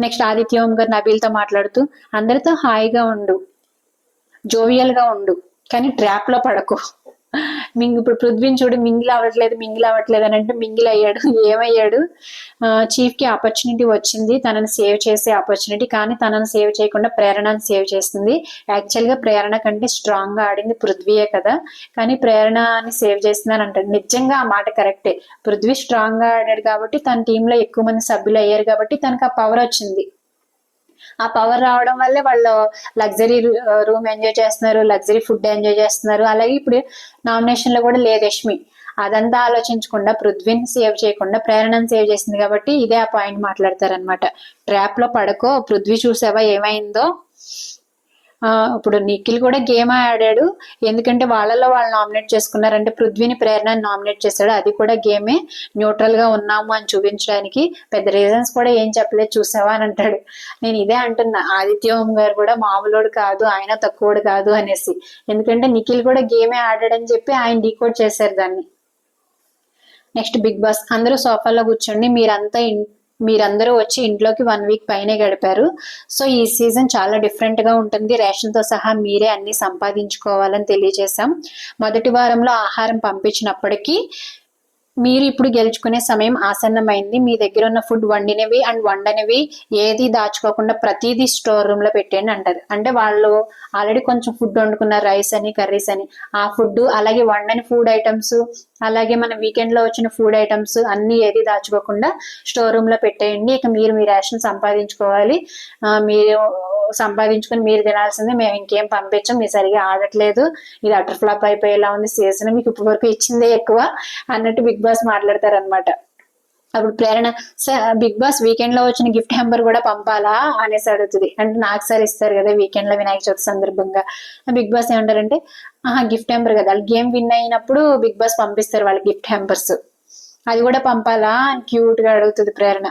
నెక్స్ట్ ఆదిత్య ఓం గారు నబీల్తో మాట్లాడుతూ, అందరితో హాయిగా ఉండు, జోవియల్ గా ఉండు, కానీ ట్రాప్ లో పడకు. ఇప్పుడు పృథ్వీని చూడు, మింగిల్ అవ్వట్లేదు అని అంటే మింగిల్ అయ్యాడు. ఏమయ్యాడు, చీఫ్ కి ఆపర్చునిటీ వచ్చింది, తనని సేవ్ చేసే ఆపర్చునిటీ, కానీ తనని సేవ్ చేయకుండా ప్రేరణని సేవ్ చేసింది. యాక్చువల్ గా ప్రేరణ కంటే స్ట్రాంగ్ గా ఆడింది పృథ్వీయే కదా, కానీ ప్రేరణని సేవ్ చేసిందని అంటాడు. నిజంగా ఆ మాట కరెక్టే, పృథ్వీ స్ట్రాంగ్ గా ఆడాడు కాబట్టి తన టీంలో ఎక్కువ మంది సభ్యులు అయ్యారు కాబట్టి తనకు ఆ పవర్ వచ్చింది. ఆ పవర్ రావడం వల్లే వాళ్ళు లగ్జరీ రూమ్ ఎంజాయ్ చేస్తున్నారు, లగ్జరీ ఫుడ్ ఎంజాయ్ చేస్తున్నారు. అలాగే ఇప్పుడు నామినేషన్ లో కూడా లేదు యష్మి, అదంతా ఆలోచించకుండా పృథ్వీని సేవ్ చేయకుండా ప్రేరణను సేవ్ చేసింది కాబట్టి ఇదే ఆ పాయింట్ మాట్లాడతారనమాట. ట్రాప్ లో పడకో, పృథ్వీ చూసావా ఏమైందో. ఇప్పుడు నిఖిల్ కూడా గేమ్ ఆడాడు, ఎందుకంటే వాళ్ళలో వాళ్ళు నామినేట్ చేసుకున్నారంటే పృథ్వీని ప్రేరణని నామినేట్ చేశాడు, అది కూడా గేమే, న్యూట్రల్ గా ఉన్నాము అని చూపించడానికి, పెద్ద రీజన్స్ కూడా ఏం చెప్పలేదు చూసావా అని అంటాడు. నేను ఇదే అంటున్నా, ఆదిత్య ఓం గారు కూడా మామూలుడు కాదు, ఆయన తక్కువడు కాదు అనేసి, ఎందుకంటే నిఖిల్ కూడా గేమే ఆడాడని చెప్పి ఆయన డీకోడ్ చేశారు దాన్ని. నెక్స్ట్ బిగ్ బాస్, అందరూ సోఫాలో కూర్చోండి, మీరంతా మీరందరూ వచ్చి ఇంట్లోకి 1 వీక్ పైనే గడిపారు. సో ఈ సీజన్ చాలా డిఫరెంట్గా ఉంటుంది. రేషన్తో సహా మీరే అన్ని సంపాదించుకోవాలని తెలియజేశాం. మొదటి వారంలో ఆహారం పంపించినప్పటికీ మీరు ఇప్పుడు గెలుచుకునే సమయం ఆసన్నమైంది. మీ దగ్గర ఉన్న ఫుడ్ వండినవి అండ్ వండనివి ఏది దాచుకోకుండా ప్రతిదీ స్టోర్ రూమ్ లో పెట్టండి అంటారు. అంటే వాళ్ళు ఆల్రెడీ కొంచెం ఫుడ్ వండుకున్నారు, రైస్ అని కర్రీస్ అని, ఆ ఫుడ్ అలాగే వండని ఫుడ్ ఐటమ్స్, అలాగే మన వీకెండ్ లో వచ్చిన ఫుడ్ ఐటమ్స్ అన్ని ఏది దాచుకోకుండా స్టోర్ రూమ్ లో పెట్టేయండి. ఇక మీరు మీ రేషన్ సంపాదించుకోవాలి. మీరు సంపాదించుకొని మీరు తినాల్సిందే, మేము ఇంకేం పంపించాం, మీరు సరిగా ఆడట్లేదు, ఇది అటర్ ఫ్లాప్ అయిపోయేలా ఉంది సీజన్, మీకు ఇప్పటి వరకు ఇచ్చిందే ఎక్కువ అన్నట్టు బిగ్ బాస్ మాట్లాడతారు అనమాట. అప్పుడు ప్రేరణ బిగ్ బాస్ వీకెండ్ లో వచ్చిన గిఫ్ట్ హ్యాంపర్ కూడా పంపాలా అనేసి అడుగుతుంది. అంటే నాకు సార్ ఇస్తారు కదా వీకెండ్ లో వినాయక చవితి సందర్భంగా. బిగ్ బాస్ ఏమంటారంటే గిఫ్ట్ హ్యాంపర్ కదా, వాళ్ళు గేమ్ విన్ అయినప్పుడు బిగ్ బాస్ పంపిస్తారు వాళ్ళకి గిఫ్ట్ హ్యాంపర్స్, అది కూడా పంపాలా క్యూట్ గా అడుగుతుంది ప్రేరణ.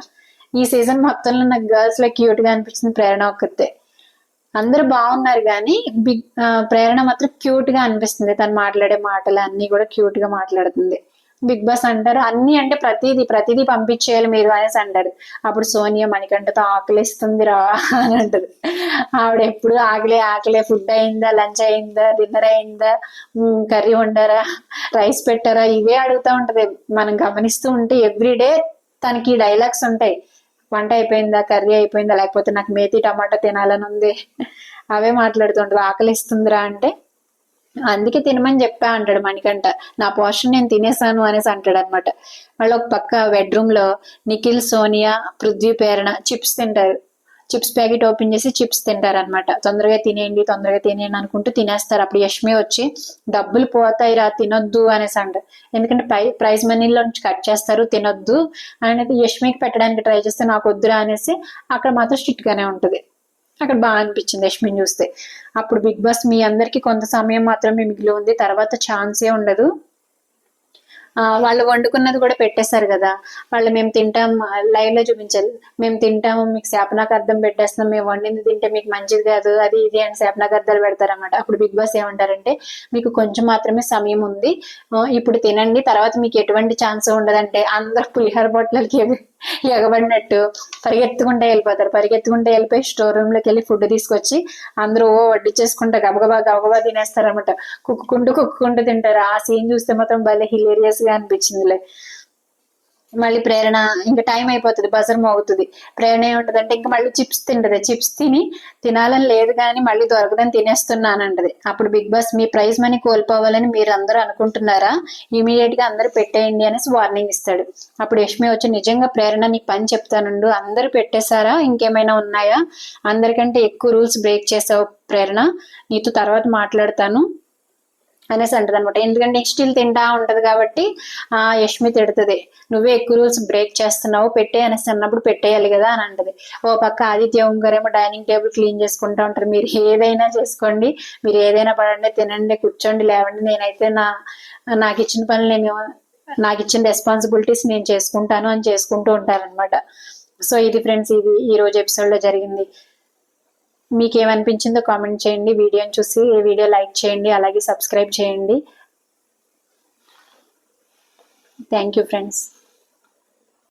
ఈ సీజన్ మొత్తంలో నాకు గర్ల్స్ లో క్యూట్ గా అనిపించింది ప్రేరణ ఒక్కతే. అందరూ బాగున్నారు కానీ ప్రేరణ మాత్రం క్యూట్ గా అనిపిస్తుంది. తను మాట్లాడే మాటలు అన్ని కూడా క్యూట్ గా మాట్లాడుతుంది. బిగ్ బాస్ అంటారు అన్ని అంటే ప్రతిదీ పంపించేయాలి మీరు అనేసి అంటారు. అప్పుడు సోనియా మణికంఠతో ఆకలిస్తుంది రా అని అంటది. ఆవిడ ఎప్పుడు ఆకలే, ఫుడ్ అయిందా, లంచ్ అయిందా, డిన్నర్ అయిందా, కర్రీ వండారా, రైస్ పెట్టారా, ఇవే అడుగుతూ ఉంటది. మనం గమనిస్తూ ఉంటే ఎవ్రీడే తనకి డైలాగ్స్ ఉంటాయి. వంట అయిపోయిందా, కర్రీ అయిపోయిందా, లేకపోతే నాకు మేతి టమాటా తినాలని ఉంది, అవే మాట్లాడుతుంటారు. ఆకలిస్తుందిరా అంటే అందుకే తినమని చెప్పా అంటాడు మణికంఠ, నా పోర్షన్ నేను తినేసాను అనేసి అంటాడు అనమాట. వాళ్ళు ఒక పక్క బెడ్రూమ్ లో నిఖిల్, సోనియా, పృథ్వీ, ప్రేరణ చిప్స్ తింటారు. చిప్స్ ప్యాకెట్ ఓపెన్ చేసి చిప్స్ తింటారు అనమాట. తొందరగా తినేయండి అనుకుంటూ తినేస్తారు. అప్పుడు యష్మి వచ్చి డబ్బులు పోతాయి రా తినొద్దు అనేసి అంటారు. ఎందుకంటే ప్రైజ్ మనీలో నుంచి కట్ చేస్తారు, తినొద్దు అనేది యష్మికి పెట్టడానికి ట్రై చేస్తే నాకు వద్దురా అనేసి అక్కడ మాత్రం స్ట్రిక్ట్ గానే ఉంటది. అక్కడ బాగా అనిపించింది యష్మిని చూస్తే. అప్పుడు బిగ్ బాస్ మీ అందరికి కొంత సమయం మాత్రమే మిగిలి ఉంది, తర్వాత ఛాన్సే ఉండదు. వాళ్ళు వండుకున్నది కూడా పెట్టేశారు కదా, వాళ్ళు మేము తింటాం లైవ్ లో చూపించారు, మేము తింటాము మీకు శాపనాకు అర్థం పెట్టేస్తున్నాం, మేము వండింది తింటే మీకు మంచిది కాదు అది ఇది అని శాపనాకు అర్థాలు పెడతారన్నమాట. అప్పుడు బిగ్ బాస్ ఏమంటారంటే మీకు కొంచెం మాత్రమే సమయం ఉంది, ఇప్పుడు తినండి, తర్వాత మీకు ఎటువంటి ఛాన్స్ ఉండదంటే అందరు పులిహోర బొట్లకి ఎగబడినట్టు పరిగెత్తుకుంటే వెళ్ళిపోయి స్టోర్ రూమ్ లోకి వెళ్ళి ఫుడ్ తీసుకొచ్చి అందరూ వడ్డించేసుకుంటా గబగబా తినేస్తారనమాట. కుక్కుంటూ తింటారు. ఆ సీన్ చూస్తే మాత్రం భలే హిలేరియస్ గా అనిపించిందిలే. మళ్ళీ ప్రేరణ ఇంకా టైం అయిపోతుంది, బజర్ మోగుతుంది. ప్రేరణ ఏముంటదంటే ఇంకా మళ్ళీ చిప్స్ తింటది. చిప్స్ తినాలని లేదు కానీ మళ్ళీ దొరకదని తినేస్తున్నానంటది. అప్పుడు బిగ్ బాస్ మీ ప్రైజ్ మనీ కోల్పోవాలని మీరు అందరూ అనుకుంటున్నారా, ఇమీడియట్ గా అందరూ పెట్టేయండి అనేసి వార్నింగ్ ఇస్తాడు. అప్పుడు యష్మి వచ్చి నిజంగా ప్రేరణ నీకు పని చెప్తానుండు, అందరూ పెట్టేశారా, ఇంకేమైనా ఉన్నాయా, అందరికంటే ఎక్కువ రూల్స్ బ్రేక్ చేసావు ప్రేరణ, నీతో తర్వాత మాట్లాడతాను అనేసి అంటది అనమాట. ఎందుకంటే నెక్స్ట్ ఇల్లు తింటా ఉంటది కాబట్టి యష్మి తిడుతుంది, నువ్వే ఎక్కువ రూల్స్ బ్రేక్ చేస్తున్నావు, పెట్టే అనేసి అన్నప్పుడు పెట్టేయాలి కదా అని అంటది. ఓ పక్క ఆదిత్య గారేమో డైనింగ్ టేబుల్ క్లీన్ చేసుకుంటా ఉంటారు. మీరు ఏదైనా చేసుకోండి, మీరు ఏదైనా పడండి, తినండి, కూర్చోండి, లేవండి, నేనైతే నాకు ఇచ్చిన పనులు నాకు ఇచ్చిన రెస్పాన్సిబిలిటీస్ నేను చేసుకుంటాను అని చేసుకుంటూ ఉంటారనమాట. సో ఇది ఫ్రెండ్స్, ఇది ఈ రోజు ఎపిసోడ్ లో జరిగింది. మీకు ఏమనిపించిందో కామెంట్ చేయండి. వీడియోని చూసి వీడియో లైక్ చేయండి, అలాగే సబ్స్క్రైబ్ చేయండి. Thank you friends.